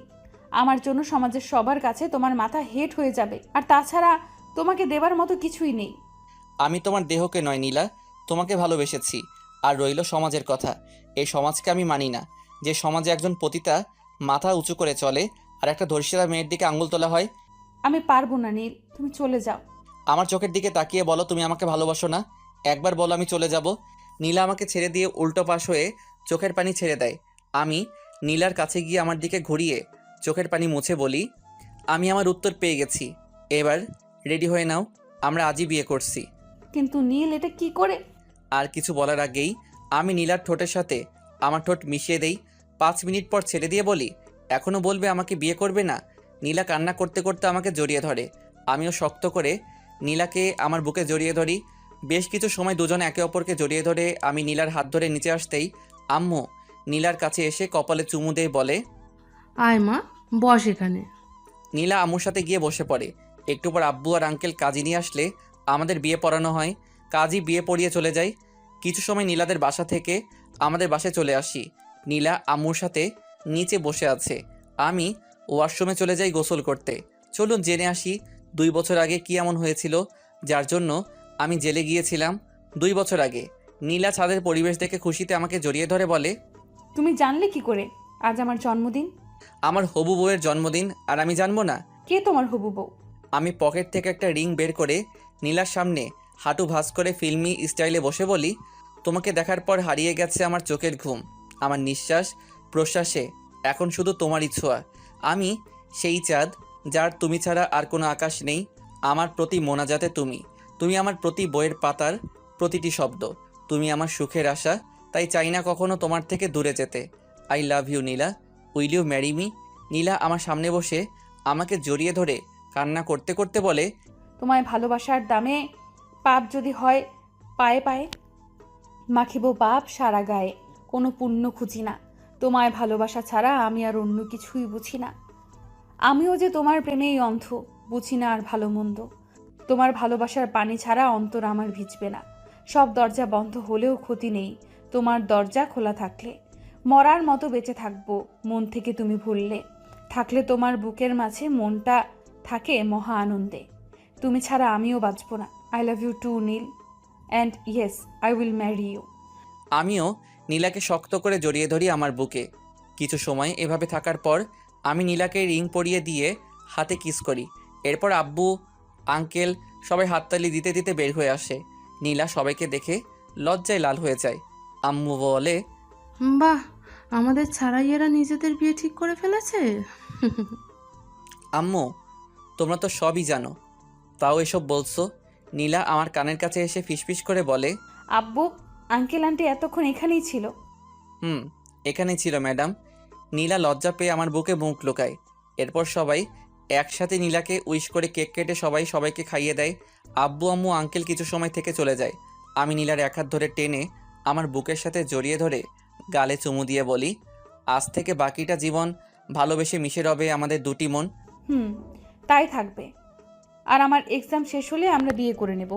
আমার জন্য সমাজের সবার কাছে তোমার মাথা হেট হয়ে যাবে, আর তাছাড়া তোমাকে দেবার মতো কিছুই নেই। আমি তোমার দেহকে নয় নীলা, তোমাকে ভালোবেসেছি। আর রইল সমাজের কথা। এই সমাজকে আমি মানি না, যে সমাজে একজন পতিতা মাথা উঁচু করে চলে আর একটা ধর্ষিতা মেয়ের দিকে আঙুল তোলা হয়। আমি পারবো না নীল, তুমি চলে যাও। আমার চোখের দিকে তাকিয়ে বলো তুমি আমাকে ভালোবাসো না। একবার বলো আমি চলে যাব। নীলা আমাকে ছেড়ে দিয়ে উল্টো পাশ হয়ে চোখের পানি ছেড়ে দেয়। আমি নীলার কাছে গিয়ে আমার দিকে ঘুরিয়ে চোখের পানি মুছে বলি, আমি আমার উত্তর পেয়ে গেছি। এবার রেডি হয়ে নাও, আমরা আজই বিয়ে করছি। কিন্তু নীল, এটা কি করে? আর কিছু বলার আগেই আমি নীলার ঠোঁটের সাথে আমার ঠোঁট মিশিয়ে দেই। 5 মিনিট পর ছেড়ে দিয়ে বলি, এখনও বলবে আমাকে বিয়ে করবে না? নীলা কান্না করতে করতে আমাকে জড়িয়ে ধরে। আমিও শক্ত করে নীলাকে আমার বুকে জড়িয়ে ধরি। বেশ কিছু সময় দুজনে একে অপরকে জড়িয়ে ধরে আমি নীলার হাত ধরে নিচে আসতেই আম্মু নীলার কাছে এসে কপালে চুমু দিয়ে বলে, আয় মা, বস এখানে। নীলা আম্মুর সাথে গিয়ে বসে পড়ে। একটু পর আব্বু আর আঙ্কেল কাজী নিয়ে আসলে আমাদের বিয়ে পড়ানো হয়। কাজী বিয়ে পড়িয়ে চলে যায়। কিছু সময় নীলাদের বাসা থেকে আমাদের বাসায় চলে আসি। নীলা আম্মুর সাথে নিচে বসে আছে। আমি ওয়াশরুমে চলে যাই গোসল করতে। চলুন জেনে আসি 2 বছর আগে কি এমন হয়েছিল যার জন্য আমি জেলে গিয়েছিলাম। 2 বছর আগে। নীলা ছাদের পরিবেশ দেখে খুশিতে আমাকে জড়িয়ে ধরে বলে, তুমি জানলে কি করে আজ আমার জন্মদিন? আমার হবু বউয়ের জন্মদিন আর আমি জানবো না? কে তোমার হবু বউ? আমি পকেট থেকে একটা রিং বের করে নীলার সামনে হাঁটু ভাঁজ করে ফিল্মি স্টাইলে বসে বলি, তোমাকে দেখার পর হারিয়ে গেছে আমার চোখের ঘুম, আমার নিঃশ্বাস প্রশ্বাসে এখন শুধু তোমারই ছোঁয়া। আমি সেই চাঁদ যার তুমি ছাড়া আর কোনো আকাশ নেই। আমার প্রতি মোনাজাতে তুমি, তুমি আমার প্রতি বইয়ের পাতার প্রতিটি শব্দ, তুমি আমার সুখের আশা। তাই চাই না কখনো তোমার থেকে দূরে যেতে। I love you Nila, will you marry me? Nila আমার সামনে বসে আমাকে জড়িয়ে ধরে কান্না করতে করতে বলে, তোমায় ভালোবাসার দামে পাপ যদি হয় পায়ে পায়ে মাখিব পাপ সারা গায়ে, কোনো পুণ্য খুঁজি না। তোমায় ভালোবাসা ছাড়া আমি আর অন্য কিছুই বুঝি না। আমিও যে তোমার প্রেমেই অন্ধ, বুঝি না আর ভালো মন্দ। তোমার ভালোবাসার পানি ছাড়া অন্তর আমার ভিজবে না। সব দরজা বন্ধ হলেও ক্ষতি নেই তোমার দরজা খোলা থাকলে। মরার মতো বেঁচে থাকবো মন থেকে তুমি ভুললে। থাকলে তোমার বুকের মাঝে মনটা থাকে মহা আনন্দে। তুমি ছাড়া আমিও বাঁচব না। I love you too Neel, and yes I will marry you. আমিও নীলাকে শক্ত করে জড়িয়ে ধরি আমার বুকে। কিছু সময় এভাবে থাকার পর আমি নীলাকে রিং পরিয়ে দিয়ে হাতে কিস করি। এরপর আব্বু আঙ্কেল সবাই হাততালি দিতে দিতে বের হয়ে আসে। নীলা সবাইকে দেখে লজ্জায় লাল হয়ে যায়। আম্মু বলে, বাহ, আমাদের ছাড়াই এরা নিজেদের বিয়ে ঠিক করে ফেলেছে। আম্মু তোমরা তো সবই জানো, তাও এসব বলছো? নীলা আমার কানের কাছে এসে ফিসফিস করে বলে, আব্বু আঙ্কেল আন্টি এতক্ষণ এখানেই ছিল? এখানেই ছিল ম্যাডাম। নীলা লজ্জা পেয়ে আমার বুকে মুখ লুকায়। এরপর সবাই একসাথে নীলাকে উইশ করে কেক কেটে সবাই সবাইকে খাইয়ে দেয়। আব্বু আম্মু আঙ্কেল কিছু সময় থেকে চলে যায়। আমি নীলার এক হাত ধরে টেনে আমার বুকের সাথে জড়িয়ে ধরে গালে চুমু দিয়ে বলি, আজ থেকে বাকিটা জীবন ভালোবেসে মিশে রবে আমাদের দুটি মন। তাই থাকবে। আর আমার এক্সাম শেষ হলে আমরা বিয়ে করে নেব।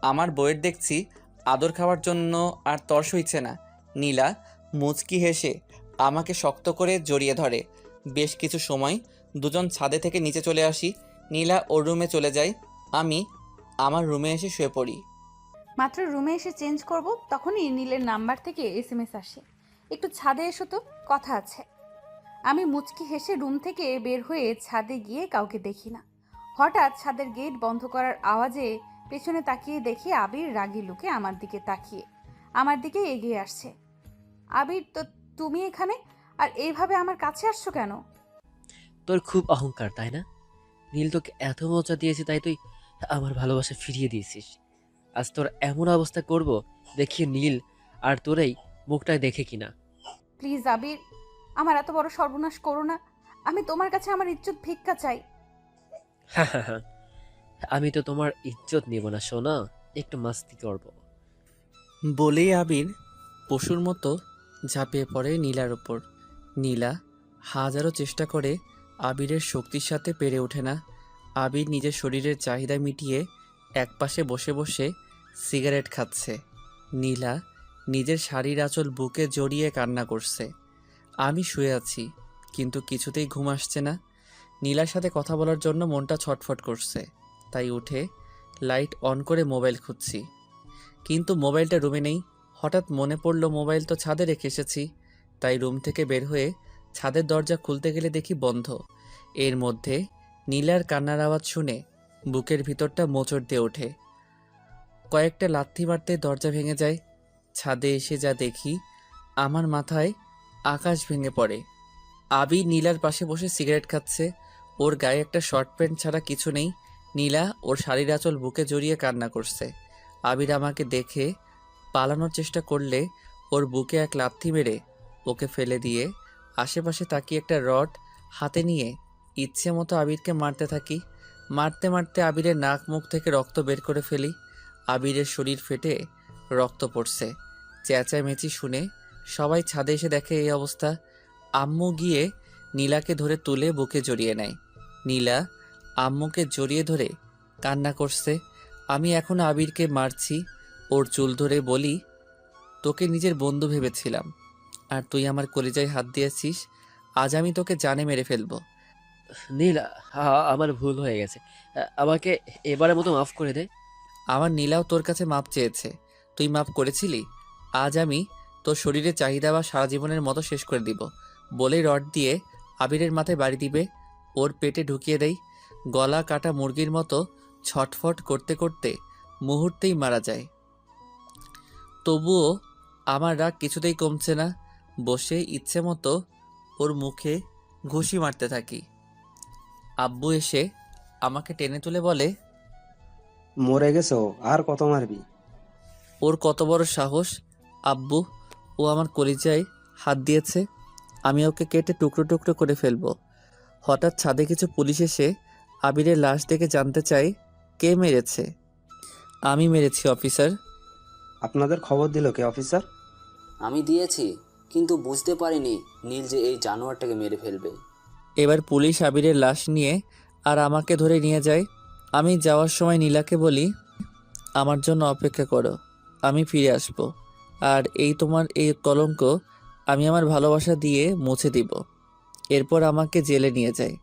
আমার বইয়ের দেখছি আদর খাওয়ার জন্য আর তর সইছে না। নীলা মুচকি হেসে আমাকে শক্ত করে জড়িয়ে ধরে। বেশ কিছু সময় দুজন ছাদে থেকে নিচে চলে আসি। নীলা ওর রুমে চলে যায়, আমি আমার রুমে এসে শুয়ে পড়ি। মাত্র রুমে এসে চেঞ্জ করব, তখনই নীলের নাম্বার থেকে এসএমএস আসে, একটু ছাদে এসো তো, কথা আছে। আমি মুচকি হেসে রুম থেকে বের হয়ে ছাদে গিয়ে কাউকে দেখি না। হঠাৎ ছাদের গেট বন্ধ করার আওয়াজে পেছনে তাকিয়ে দেখি আবির রাগী লুকে আমার দিকে তাকিয়ে আমার দিকে এগিয়ে আসছে। আবির, তো তুমি এখানে আর এইভাবে আমার কাছে আসছো কেন? তোর খুব অহংকার তাই না? নীল তোকে এত মজা দিয়েছে তাই তুই আমার ভালোবাসা ফিরিয়ে দিয়েছিস। আজ তোর এমন অবস্থা করব দেখি নীল আর তোরেই মুখটায় দেখে কিনা। প্লিজ আবির, আমার এত বড় সর্বনাশ করো না। আমি তোমার কাছে আমার ইজ্জত ভিক্ষা চাই। হ্যাঁ হ্যাঁ হ্যাঁ, আমি তো তোমার ইজ্জত নিব না সোনা, একটু মাস্তি করব। বলেই আবির পশুর মতো ঝাঁপিয়ে পড়ে নীলার ওপর। নীলা হাজারো চেষ্টা করে আবিরের শক্তির সাথে পেরে ওঠে না। আবির নিজের শরীরের চাহিদা মিটিয়ে একপাশে বসে বসে সিগারেট খাচ্ছে। নীলা নিজের শাড়ির আঁচল বুকে জড়িয়ে কান্না করছে। আমি শুয়ে আছি, কিন্তু কিছুতেই ঘুম আসছে না। নীলার সাথে কথা বলার জন্য মনটা ছটফট করছে, তাই উঠে লাইট অন করে মোবাইল খুঁজছি, কিন্তু মোবাইলটা রুমে নেই। হঠাৎ মনে পড়লো মোবাইল তো ছাদে রেখে এসেছি, তাই রুম থেকে বের হয়ে ছাদের দরজা খুলতে গেলে দেখি বন্ধ। এর মধ্যে নীলার কান্নার আওয়াজ শুনে বুকের ভিতরটা মোচড় দিয়ে ওঠে। কয়েকটা লাথি মারতে দরজা ভেঙে যায়। ছাদে এসে যা দেখি, আমার মাথায় আকাশ ভেঙে পড়ে। আবি নীলার পাশে বসে সিগারেট খাচ্ছে। ওর গায়ে একটা শর্ট প্যান্ট ছাড়া কিছু নেই। নীলা ওর শাড়ির আঁচল বুকে জড়িয়ে কান্না করছে। আবির আমাকে দেখে পালানোর চেষ্টা করলে ওর বুকে এক লাথি মেরে ওকে ফেলে দিয়ে আশেপাশে তাকিয়ে একটা রড হাতে নিয়ে ইচ্ছে মতো আবিরকে মারতে থাকি। মারতে মারতে আবিরের নাক মুখ থেকে রক্ত বের করে ফেলি। আবিরের শরীর ফেটে রক্ত পড়ছে। চেঁচামেচি শুনে সবাই ছাদে এসে দেখে এই অবস্থা। আম্মু গিয়ে নীলাকে ধরে তুলে বুকে জড়িয়ে নেয়। নীলা আম্মুকে জড়িয়ে ধরে কান্না করছে। আমি এখন আবিরকে মারছি, ওর চুল ধরে বলি, তোকে নিজের বন্ধু ভেবেছিলাম, আর তুই আমার কলিজায় হাত দিয়েছিস। আজ আমি তোকে জানে মেরে ফেলবো। নীল, আমার ভুল হয়ে গেছে, আমাকে এবারের মতো মাফ করে দে। আমার নীলাও তোর কাছে মাপ চেয়েছে, তুই মাপ করেছিলি। আজ আমি তোর শরীরের চাহিদা বা সারা জীবনের মতো শেষ করে দিব। বলে রড দিয়ে আবিরের মাথায় বাড়ি দিবে, ওর পেটে ঢুকিয়ে দেই। গলা কাটা মুরগির মতো ছটফট করতে করতে মুহূর্তেই মারা যায়। তবুও আমার রাগ কিছুতেই কমছে না। বসে ইচ্ছে মতো ওর মুখে ঘুষি মারতে থাকি। আব্বু এসে আমাকে টেনে তুলে বলে, মরে গেছো, আর কত মারবি? ওর কত বড় সাহস! আব্বু, ও আমার কলিজায় হাত দিয়েছে, আমি ওকে কেটে টুকরো টুকরো করে ফেলবো। হঠাৎ ছাদে কিছু পুলিশ এসে আবিরের লাশ দেখে জানতে চাই কে মেরেছে। আমি মেরেছি অফিসার। আপনাদের খবর দিল কে অফিসার? আমি দিয়েছি, কিন্তু বুঝতে পারিনি নীল যে এই জানোয়ারটাকে মেরে ফেলবে। এবার পুলিশ আবিরের লাশ নিয়ে আর আমাকে ধরে নিয়ে যায়। আমি যাওয়ার সময় নীলাকে বলি, আমার জন্য অপেক্ষা করো, আমি ফিরে আসব। আর এই তোমার এই কলঙ্ক আমি আমার ভালোবাসা দিয়ে মুছে দিব। এরপর আমাকে জেলে নিয়ে যায়।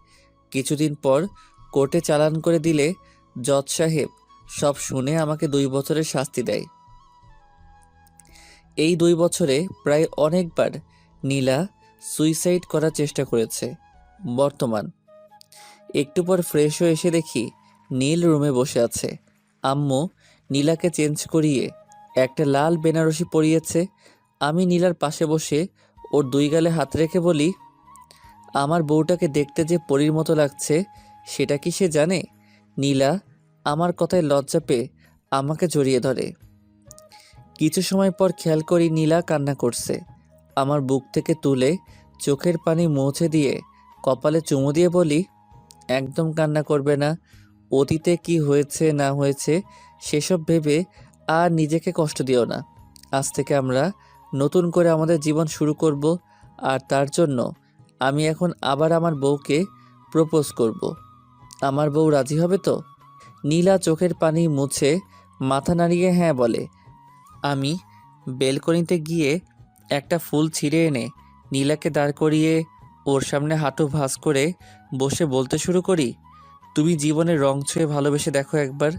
কিছুদিন পর কোর্টে চালান করে দিলে জজ সাহেব সব শুনে আমাকে 2 বছরের শাস্তি দেয়। এই 2 বছরে প্রায় অনেকবার নীলা সুইসাইড করার চেষ্টা করেছে। বর্তমান একটু পর ফ্রেশ হয়ে এসে দেখি নীল রুমে বসে আছে। আম্মু নীলাকে চেঞ্জ করিয়ে একটা লাল বেনারসি পরিয়েছে। আমি নীলার পাশে বসে ওর 2 গালে হাত রেখে বলি, আমার বউটাকে দেখতে যে পরীর মতো লাগছে সেটা কি সে জানে? নীলা আমার কথায় লজ্জা পেয়ে আমাকে জড়িয়ে ধরে। কিছু সময় পর খেয়াল করি নীলা কান্না করছে। আমার বুক থেকে তুলে চোখের পানি মুছে দিয়ে কপালে চুমু দিয়ে বলি, একদম কান্না করবে না। অতীতে কি হয়েছে না হয়েছে সেসব ভেবে আর নিজেকে কষ্ট দিও না। আজ থেকে আমরা নতুন করে আমাদের জীবন শুরু করব, আর তার জন্য আমি এখন আবার আমার বউকে প্রপোজ করব। আমার বউ রাজি হবে তো? নীলা চোখের পানি মুছে মাথা নাড়িয়ে হ্যাঁ বলে। আমি বেলকনিতে গিয়ে একটা ফুল ছিঁড়ে এনে নীলাকে দাঁড় করিয়ে ওর সামনে হাঁটু ভাঁজ করে বসে বলতে শুরু করি, তুমি জীবনের রং ছুঁয়ে ভালোবেসে দেখো একবার।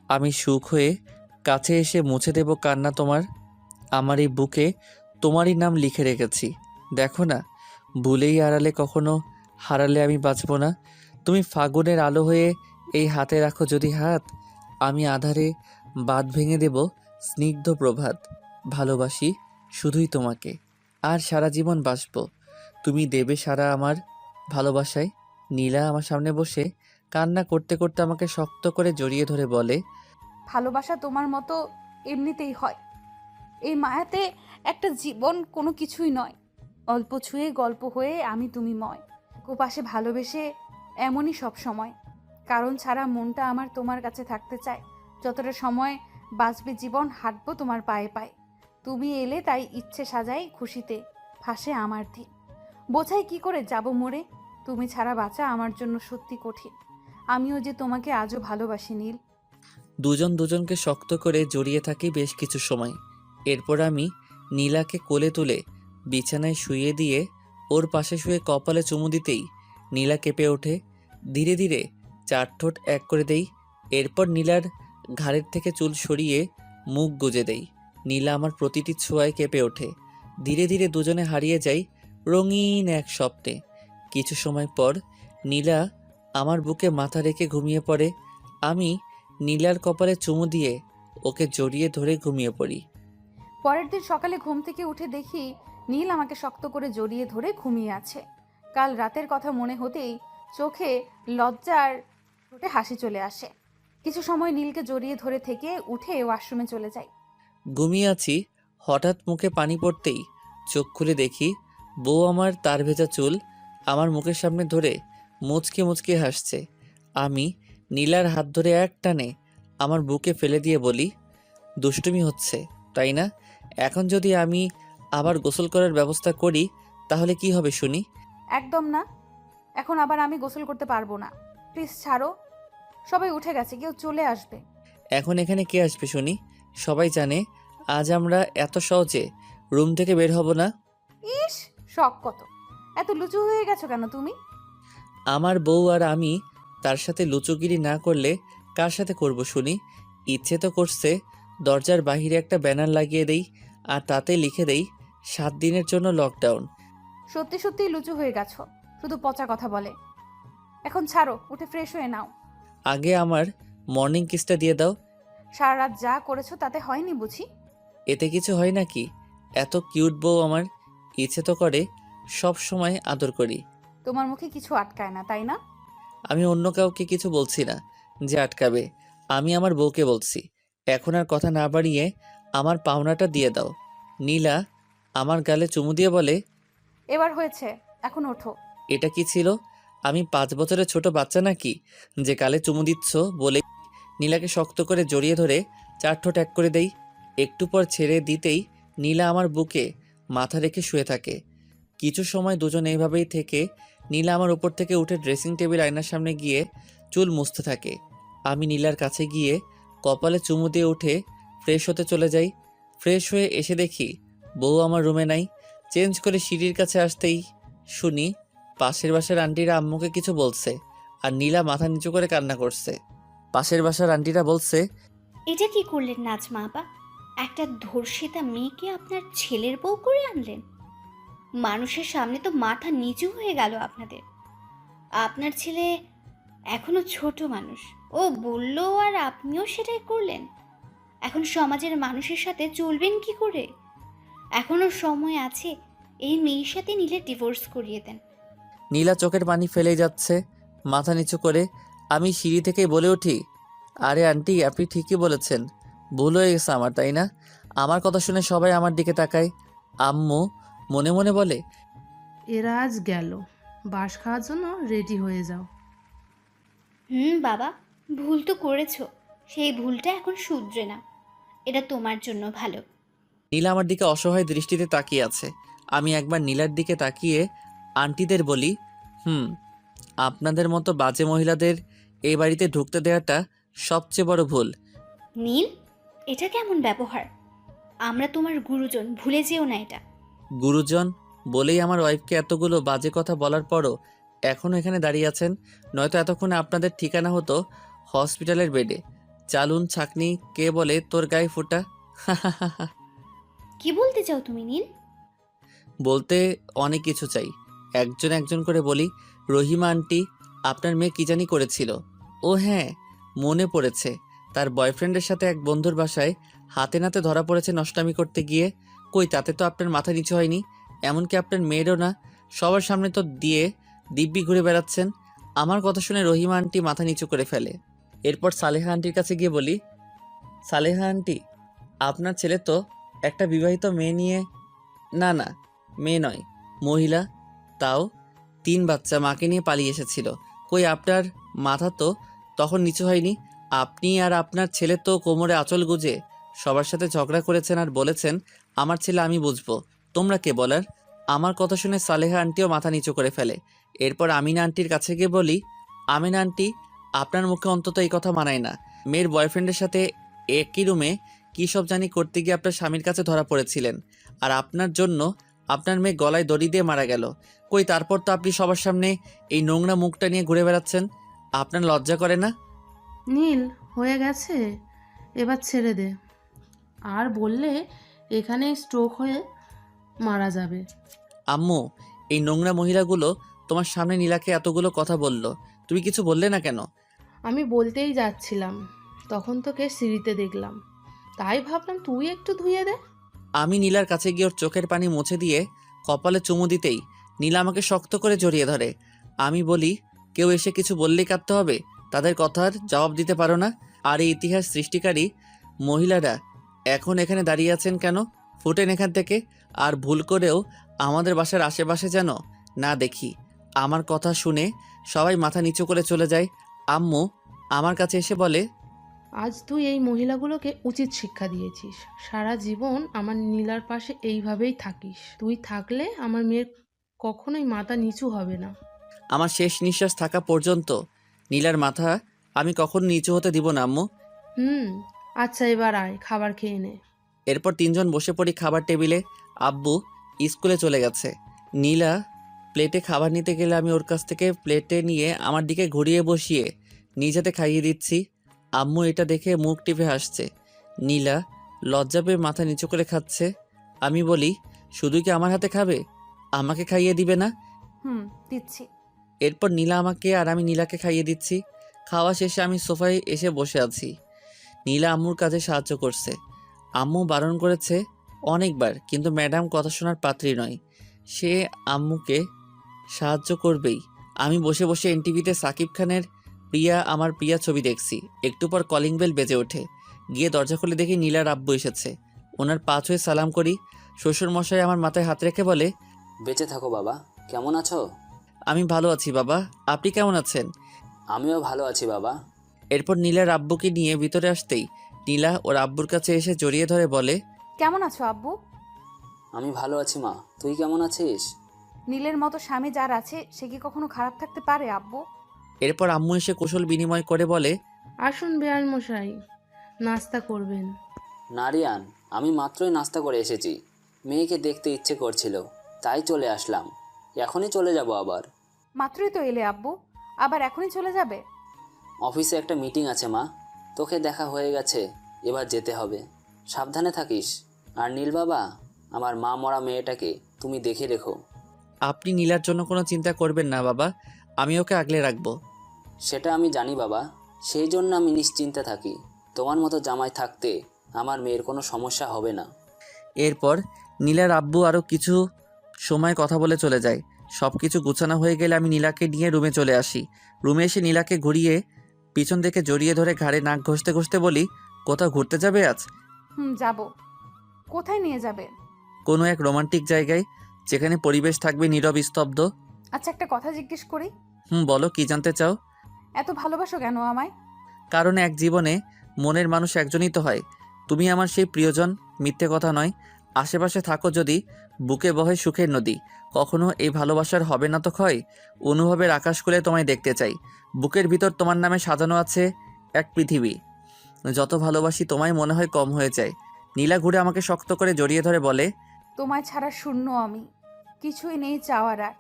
আমি সুখ হয়ে কাছে এসে মুছে দেব কান্না তোমার। আমার এই বুকে তোমারই নাম লিখে রেখেছি, দেখো না। ভুলেই আড়ালে কখনো হারালে আমি বাঁচব না। তুমি ফাগুনের আলো হয়ে এই হাতে রাখো যদি হাত, আমি আধারে বাঁধ ভেঙে দেব স্নিগ্ধ প্রভাত। ভালোবাসি শুধুই তোমাকে, আর সারা জীবন বাঁচবো। তুমি দেবে সারা আমার ভালোবাসায়। নীলা আমার সামনে বসে কান্না করতে করতে আমাকে শক্ত করে জড়িয়ে ধরে বলে, ভালোবাসা তোমার মতো এমনিতেই হয়। এই মায়াতে একটা জীবন কোনো কিছুই নয়। অল্প ছুঁয়ে গল্প হয়ে আমি তুমি ময়। পাশে ভালোবেসে এমনই সব সময়। কারণ ছাড়া মনটা আমার তোমার কাছে থাকতে চায়। যতটা সময় বাঁচবে জীবন, হাঁটবো তোমার পায়ে পায়ে। তুমি এলে তাই ইচ্ছে সাজাই খুশিতে, ফাঁসে আমার দিন। বোঝাই কি করে যাব মরে। তুমি ছাড়া বাঁচা আমার জন্য সত্যি কঠিন। আমিও যে তোমাকে আজও ভালোবাসি নীল। দুজন দুজনকে শক্ত করে জড়িয়ে থাকি বেশ কিছু সময়। এরপর আমি নীলাকে কোলে তুলে বিছানায় শুইয়ে দিয়ে ওর পাশে শুয়ে কপালে চুমু দিতেই নীলা কেঁপে ওঠে। ধীরে ধীরে 4 ঠোঁট এক করে দেই। এরপর নীলার ঘাড়ের থেকে চুল সরিয়ে মুখ গুজে দেই। নীলা আমার প্রতিটি ছোঁয়ায় কেঁপে ওঠে। ধীরে ধীরে দুজনে হারিয়ে যাই রঙিন এক স্বপ্নে। কিছু সময় পর নীলা আমার বুকে মাথা রেখে ঘুমিয়ে পড়ে। আমি নীলার কপালে চুমু দিয়ে ওকে জড়িয়ে ধরে ঘুমিয়ে পড়ি। পরের দিন সকালে ঘুম থেকে উঠে দেখি নীল আমাকে শক্ত করে জড়িয়ে ধরে ঘুমিয়ে আছে। কাল রাতের কথা মনে হতেই চোখে লজ্জার ঠোঁটে হাসি চলে আসে। কিছু সময় নীলকে জড়িয়ে ধরে থেকে উঠে ওয়াশরুমে চলে যাই। ঘুমিয়ে আছি, হঠাৎ মুখে পানি পড়তেই চোখ খুলে দেখি বউ আমার তার ভেজা চুল আমার মুখের সামনে ধরে মুচকে মুচকে হাসছে। আমি নীলার হাত ধরে এক টানে আমার বুকে ফেলে দিয়ে বলি, দুষ্টুমি হচ্ছে তাই না? এখন যদি আমি আবার গোসল করার ব্যবস্থা করি তাহলে কি হবে শুনি? একদম না, এখন আবার আমি গোসল করতে পারবো না। প্লিজ ছাড়ো। সবাই উঠে গেছে, কেউ চলে আসবে। এখন এখানে কে আসবে শুনি? সবাই জানে আজ আমরা এত সহজে রুম থেকে বের হব না। ইস, শখ কত! এত লুচু হয়ে গেছো কেন তুমি? আমার বউ আর আমি তার সাথে লুচোগিরি না করলে কার সাথে করব শুনি? ইচ্ছে তো করছে দরজার বাহিরে একটা ব্যানার লাগিয়ে দেই আর তাতে লিখে দেই 7 দিনের জন্য লকডাউন। সত্যি সত্যি লুচু হয়ে গেছো, শুধু পচা কথা বলে। এখন ছাড়ো, উঠে ফ্রেশ হয়ে নাও। আগে আমার মর্নিং কিসটা দিয়ে দাও। সারা রাত যা করেছো তাতে হয়নি বুঝি? এতে কিছু হয় নাকি? এত কিউট বউ আমার, ইচ্ছে তো করে সব সময় আদর করি। তোমার মুখে কিছু আটকায় না তাই না? আমি অন্য কাউকে কিছু বলছি না যে আটকাবে, আমি আমার বউকে বলছি। এখন আর কথা না বাড়িয়ে আমার পাওনাটা দিয়ে দাও। নীলা আমার গালে চুমু দিয়ে বলে, এবার হয়েছে, এখন ওঠো। এটা কি ছিল? আমি 5 বছরের ছোট বাচ্চা নাকি যে গালে চুমু দিচ্ছ? বলে নীলাকে শক্ত করে জড়িয়ে ধরে 4 ঠোঁট এক করে দেই। একটু পর ছেড়ে দিতেই নীলা আমার বুকে মাথা রেখে শুয়ে থাকে। কিছু সময় দুজন এইভাবেই থেকে নীলা আমার উপর থেকে উঠে ড্রেসিং টেবিল আয়নার সামনে গিয়ে চুল মুছতে থাকে। আমি নীলার কাছে গিয়ে কপালে চুমু দিয়ে উঠে ফ্রেশ হতে চলে যাই। ফ্রেশ হয়ে এসে দেখি বউ আমার রুমে নাই। চেঞ্জ করে সিঁড়ির কাছে আসতেই শুনি পাশের বাসার আন্টিরা আম্মুকে কিছু বলছে আর নীলা মাথা নিচু করে কান্না করছে। পাশের বাসার আন্টিরা বলছে, এটা কি করলেন নাজমা আপা? একটা ধর্ষিতা মেয়েকে আপনার ছেলের বউ করে আনলেন। মানুষের সামনে তো মাথা নিচু হয়ে গেল আপনাদের। আপনার ছেলে এখনো ছোট মানুষ, ও বলল আর আপনিও সেটাই করলেন। এখন সমাজের মানুষের সাথে চলবেন কি করে? এখনো সময় আছে, এই মেয়ের সাথে নিলে ডিভোর্স করিয়ে দেন। নীলা চোখের পানি ফেলেই যাচ্ছে মাথা নিচু করে। আমি সিঁড়ি থেকেই বলে উঠি, আরে আন্টি আপনি ঠিকই বলেছেন, ভুল হয়ে গেছে আমার তাই না? আমার কথা শুনে সবাই আমার দিকে তাকায়। আম্মু মনে মনে বলে, এরা আজ গেল, বাঁশ খাওয়ার জন্য রেডি হয়ে যাও। বাবা, ভুল তো করেছো, সেই ভুলটা এখন শুধরে না। এটা তোমার জন্য ভালো। নীলা আমার দিকে অসহায় দৃষ্টিতে তাকিয়ে আছে। আমি একবার নীলার দিকে তাকিয়ে আন্টিদের বলি, আপনাদের মতো বাজে মহিলাদের এই বাড়িতে ঢুকতে দেওয়াটা সবচেয়ে বড় ভুল। নীল, এটা কেমন ব্যবহার? আমরা তোমার গুরুজন, ভুলে যেও না এটা। গুরুজন বলেই আমার ওয়াইফকে এতগুলো বাজে কথা বলার পরও এখনও এখানে দাঁড়িয়ে আছেন, নয়তো এতক্ষণে আপনাদের ঠিকানা হতো হসপিটালের বেডে। চালুন ছাকনি, কে বলে তোর গায়ে ফোঁটা? কি বলতে চাও তুমি নীল? বলতে অনেক কিছু চাই, একজন একজন করে বলি। রহিমা আন্টি, আপনার মেয়ে কি জানি করেছিল। ও হ্যাঁ, মনে পড়েছে, তার বয়ফ্রেন্ডের সাথে এক বন্ধুর বাসায় হাতে নাতে ধরা পড়েছে নষ্টামি করতে গিয়ে। কই তাতে তো আপনার মাথা নিচু হয়নি। এমনকি আপনার মেয়েরও না। সবার সামনে তো দিয়ে দিব্যি ঘুরে বেড়াচ্ছেন। আমার কথা শুনে রহিমা আন্টি মাথা নিচু করে ফেলে। এরপর সালেহা আন্টির কাছে গিয়ে বলি, সালেহা আন্টি, আপনার ছেলে তো একটা বিবাহিত মেয়ে নিয়ে, না না মেয়ে নয়, মহিলা, তাও 3 বাচ্চা মাকে নিয়ে পালিয়ে এসেছিল। কই আপনার মাথা তো তখন নিচু হয়নি? আপনি আর আপনার ছেলে তো কোমরে আঁচল গুজে সবার সাথে ঝগড়া করেছেন আর বলেছেন আমার ছেলে আমি বুঝবো, তোমরা কে বলার? আমার কথা শুনে সালেহা আন্টিও মাথা নিচু করে ফেলে। এরপর আমিনা আন্টির কাছে গিয়ে বলি, আমিনা আন্টি, আপনার মুখে অন্তত এই কথা মানায় না। মেয়ের বয়ফ্রেন্ডের সাথে একই রুমে কী সব জানি করতে গিয়ে আপনার স্বামীর কাছে ধরা পড়েছিলেন, আর আপনার জন্য আপনার মেয়ে গলায় দড়ি দিয়ে মারা গেল। কই তারপর তো আপনি সবার সামনে এই নোংরা মুখটা নিয়ে ঘুরে বেড়াচ্ছেন। আপনার লজ্জা করে না? নীল, হয়ে গেছে, এবার ছেড়ে দে। আর বললে এখানে স্ট্রোক হয়ে মারা যাবে। আম্মু, এই নোংরা মহিলাগুলো তোমার সামনে নীলাকে এতগুলো কথা বলল, তুমি কিছু বললে না কেন? আমি বলতেই যাচ্ছিলাম, তখন তোকে সিঁড়িতে দেখলাম, তাই ভাবলাম তুই একটু ধুয়ে দে। আমি নীলার কাছে গিয়ে ওর চোখের পানি মুছে দিয়ে কপালে চুমু দিতেই নীলা আমাকে শক্ত করে জড়িয়ে ধরে। আমি বলি, কেউ এসে কিছু বললেই কাঁদতে হবে? তাদের কথার জবাব দিতে পারো না? আর এই ইতিহাস সৃষ্টিকারী মহিলারা এখন এখানে দাঁড়িয়ে আছেন কেন? ফুটেন এখান থেকে। আর ভুল করেও আমাদের বাসার আশেপাশে যেন না দেখি। আমার কথা শুনে সবাই মাথা নিচু করে চলে যায়। আম্মু আমার কাছে এসে বলে, আজ তুই এই মহিলাগুলোকে উচিত শিক্ষা দিয়েছিস। সারা জীবন আমার নীলার পাশে এইভাবেই থাকিস। তুই থাকলে আমার মেয়ের কখনোই মাথা নিচু হবে না। আমার শেষ নিঃশ্বাস থাকা পর্যন্ত নীলার মাথা আমি কখনো নিচু হতে দিব না আম্মু। আচ্ছা, এবার আয়, খাবার খেয়ে নে। এরপর 3 জন বসে পড়ি খাবার টেবিলে। আব্বু স্কুলে চলে গেছে। নীলা প্লেটে খাবার নিতে গেলে আমি ওর কাছ থেকে প্লেটে নিয়ে আমার দিকে ঘুরিয়ে বসিয়ে নিজ হাতে খাইয়ে দিচ্ছি। আম্মু এটা দেখে মুখ টিপে হাসছে। নীলা লজ্জা পেয়ে মাথা নিচু করে খাচ্ছে। আমি বলি, শুধু কি আমার হাতে খাবে? আমাকে খাইয়ে দিবে না? দিচ্ছি। এরপর নীলা আমাকে আর আমি নীলাকে খাইয়ে দিচ্ছি। খাওয়া শেষে আমি সোফায় এসে বসে আছি। নীলা আম্মুর কাজে সাহায্য করছে। আম্মু বারণ করেছে অনেকবার, কিন্তু ম্যাডাম কথা শোনার পাত্রী নয়, সে আম্মুকে সাহায্য করবেই। আমি বসে বসে এনটিভিতে সাকিব খানের প্রিয়া আমার প্রিয়া ছবি দেখছি। একটু পর কলিং বেল বেজে ওঠে। গিয়ে দরজা খুলে দেখি নীলার আব্বু এসেছে। ওনার পা ছুঁয়ে সালাম করি। শ্বশুর মশাই আমার মাথায় হাত রেখে বলে, বেঁচে থাকো বাবা, কেমন আছো? আমি ভালো আছি বাবা, আপনি কেমন আছেন? আমিও ভালো আছি বাবা। এরপর নীলার আব্বুকে নিয়ে ভিতরে আসতেই নীলা ওর আব্বুর কাছে এসে জড়িয়ে ধরে বলে, কেমন আছো আব্বু? আমি ভালো আছি মা, তুই কেমন আছিস? নীলের মতো স্বামী যার আছে সে কি কখনো খারাপ থাকতে পারে আব্বু? এরপর আম্মু এসে কুশল বিনিময় করে বলে, আসুন বেয়ান মশাই, নাস্তা করবেন? নারিয়ান, আমি মাত্রই নাস্তা করে এসেছি। মেয়েকে দেখতে ইচ্ছে করছিল, তাই চলে আসলাম। এখনই চলে যাব আবার। মাত্রই তো এলে আব্বু, আবার এখনই চলে যাবে? অফিসে একটা মিটিং আছে মা, তোকে দেখা হয়ে গেছে, এবার যেতে হবে। সাবধানে থাকিস। আর নীল বাবা, আমার মা মরা মেয়েটাকে তুমি দেখে রেখো। আপনি নীলার জন্য কোনো চিন্তা করবেন না বাবা, আমি ওকে আগলে রাখবো। সেটা আমি জানি বাবা, সেই জন্য আমি নিশ্চিন্তে থাকি। তোমার মতো জামাই থাকতে আমার মেয়ের কোনো সমস্যা হবে না। এরপর নীলার আব্বু আরও কিছু সময় কথা বলে চলে যায়। সব কিছু গুছানো হয়ে গেলে আমি নীলাকে নিয়ে রুমে চলে আসি। রুমে এসে নীলাকে ঘুরিয়ে পিছন থেকে জড়িয়ে ধরে ঘাড়ে নাক ঘষতে ঘষতে বলি, কোথাও ঘুরতে যাবে আজ? যাব। কোথায় নিয়ে যাবে? কোনো এক রোমান্টিক জায়গায়, যেখানে পরিবেশ থাকবে নীরব স্তব্ধ। আচ্ছা, একটা কথা জিজ্ঞেস করি। বলো, কি জানতে চাও? এত ভালোবাসো কেন আমায়? কারণ এক জীবনে মনের মানুষ একজনই তো হয়। তুমি আমার সেই প্রিয়জন, মিথ্যে কথা নয়। আশেপাশে থাকো যদি, বুকে বহে সুখের নদী। কখনো এই ভালোবাসার হবে না তো ক্ষয়। অনুভবের আকাশ খুলে তোমায় দেখতে চাই। বুকের ভিতর তোমার নামে সাজানো আছে এক পৃথিবী। যত ভালোবাসি তোমায় মনে হয় কম হয়ে যায়। নীলা ঘুরে আমাকে শক্ত করে জড়িয়ে ধরে বলে, তোমায় ছাড়া শূন্য আমি, কিছুই নেই চাওয়ার আর।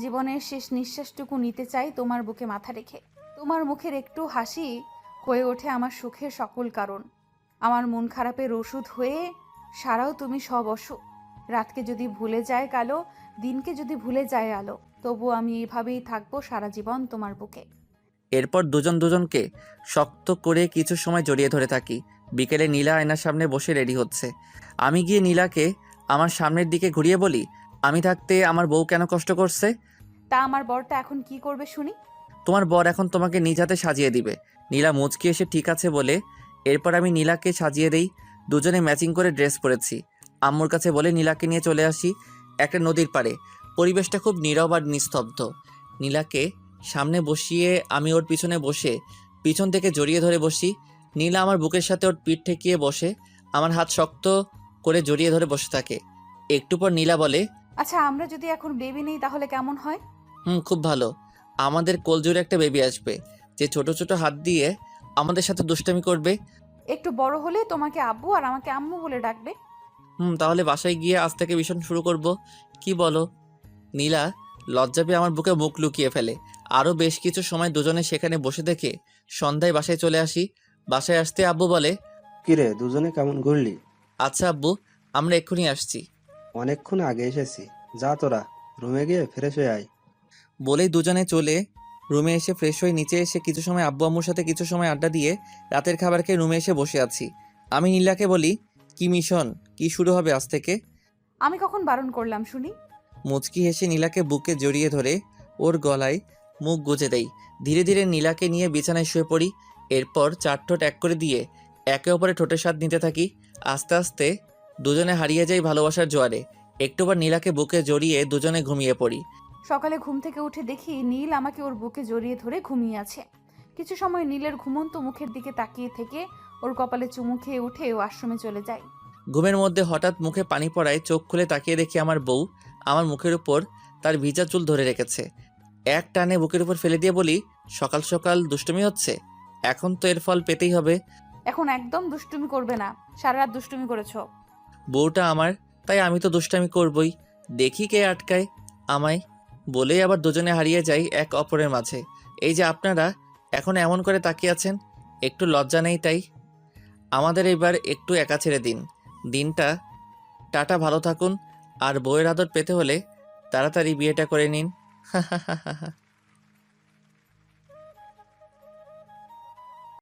জীবনের শেষ নিঃশ্বাসটুকু নিতে চাই তোমার বুকে মাথা রেখে। তোমার মুখের একটু হাসি হয়ে ওঠে আমার সুখের সকল কারণ। আমার মন খারাপের ওষুধ হয়ে সারাও তুমি সব অসুখ। রাতকে যদি ভুলে যায় কালো, দিনকে যদি ভুলে যায় আলো, তবু আমি এইভাবেই থাকবো সারা জীবন তোমার বুকে। এরপর দুজন দুজনকে শক্ত করে কিছু সময় জড়িয়ে ধরে থাকি। বিকেলে নীলা আয়নার সামনে বসে রেডি হচ্ছে। আমি গিয়ে নীলাকে আমার সামনের দিকে ঘুরিয়ে বলি, আমি থাকতে আমার বউ কেন কষ্ট করছে? তা আমার বরটা এখন কি করবে শুনি? তোমার বর এখন তোমাকে নিজ হাতে সাজিয়ে দিবে। নীলা মুচকি এসে ঠিক আছে বলে এরপর আমি নীলাকে সাজিয়ে দেই। দুজনে ম্যাচিং করে ড্রেস পরেছি। আম্মুর কাছে বলে নীলাকে নিয়ে চলে আসি একটা নদীর পাড়ে। পরিবেশটা খুব নীরব আর নিস্তব্ধ। নীলাকে সামনে বসিয়ে আমি ওর পিছনে বসে পিছন থেকে জড়িয়ে ধরে বসি। নীলা আমার বুকের সাথে ওর পিঠ ঠেকিয়ে বসে আমার হাত শক্ত করে জড়িয়ে ধরে বসে থাকে। একটু পর নীলা বলে, আচ্ছা, আমরা যদি এখন বেবি নেই তাহলে কেমন হয়? খুব ভালো। আমাদের কোলজোরে একটা বেবি আসবে যে ছোট ছোট হাত দিয়ে আমাদের সাথে দুষ্টামি করবে। একটু বড় হলে তোমাকে আব্বু আর আমাকে আম্মু বলে ডাকবে। তাহলে বাসায় গিয়ে আজ থেকে ভীষণ শুরু করব, কি বলো? নীলা লজ্জা পেয়ে আমার বুকে মুখ লুকিয়ে ফেলে। আরও বেশ কিছু সময় দুজনে সেখানে বসে দেখে সন্ধ্যায় বাসায় চলে আসি। বাসায় আসতে আব্বু বলে, কিরে দুজনে কেমন ঘুরলি? আচ্ছা আব্বু, আমরা এক্ষুনি আসছি। অনেকক্ষণ আগে এসেছি, যা তোরা রুমে গিয়ে ফ্রেশ হয়ে আয়। বলেই দুজনে চলে রুমে এসে ফ্রেশ হয়ে নিচে এসে কিছু সময় আব্বু আম্মুর সাথে কিছু সময় আড্ডা দিয়ে রাতের খাবার খেয়ে রুমে এসে বসে আছি। আমি নীলাকে বলি, কি মিশন, কি শুরু হবে আজ থেকে? আমি কখন বারণ করলাম শুনি? মুচকি হেসে নীলাকে বুকে জড়িয়ে ধরে ওর গলায় মুখ গুজে দেই। ধীরে ধীরে নীলাকে নিয়ে বিছানায় শুয়ে পড়ি। এরপর চার ঠোঁট এক করে দিয়ে একে অপরে ঠোঁটের স্বাদ নিতে থাকি। আস্তে আস্তে দুজনে হারিয়ে যাই ভালোবাসার জোয়ারে। একটুবার নীলাকে বুকে জড়িয়ে দুজনে ঘুমিয়ে পড়ি। সকালে ঘুম থেকে উঠে দেখি নীল আমাকে ওর বুকে জড়িয়ে ধরে ঘুমিয়ে আছে। কিছু সময় নীলের ঘুমন্ত মুখের দিকে তাকিয়ে থেকে ওর কপালে চুমু খেয়ে উঠে ও আশ্রমে চলে যায়। ঘুমের মধ্যে হঠাৎ মুখে পানি পড়ায় চোখ খুলে তাকিয়ে দেখি আমার বউ আমার মুখের উপর তার ভিজা চুল ধরে রেখেছে। এক টানে বুকের উপর ফেলে দিয়ে বলি, সকাল সকাল দুষ্টুমি হচ্ছে, এখন তো এর ফল পেতেই হবে। এখন একদম দুষ্টুমি করবে না, সারা রাত দুষ্টুমি করেছো। বউটা আমার, তাই আমি তো দুষ্টামি করবই, দেখি কে আটকায় আমায়। বলেই আবার দুজনে হারিয়ে যাই এক অপরের মাঝে। এই যে আপনারা এখন এমন করে তাকিয়ে আছেন, একটু লজ্জা নেই তাই? আমাদের এবার একটু একা ছেড়ে দিন। দিনটা টাটা, ভালো থাকুন। আর বউয়ের আদর পেতে হলে তাড়াতাড়ি বিয়েটা করে নিন।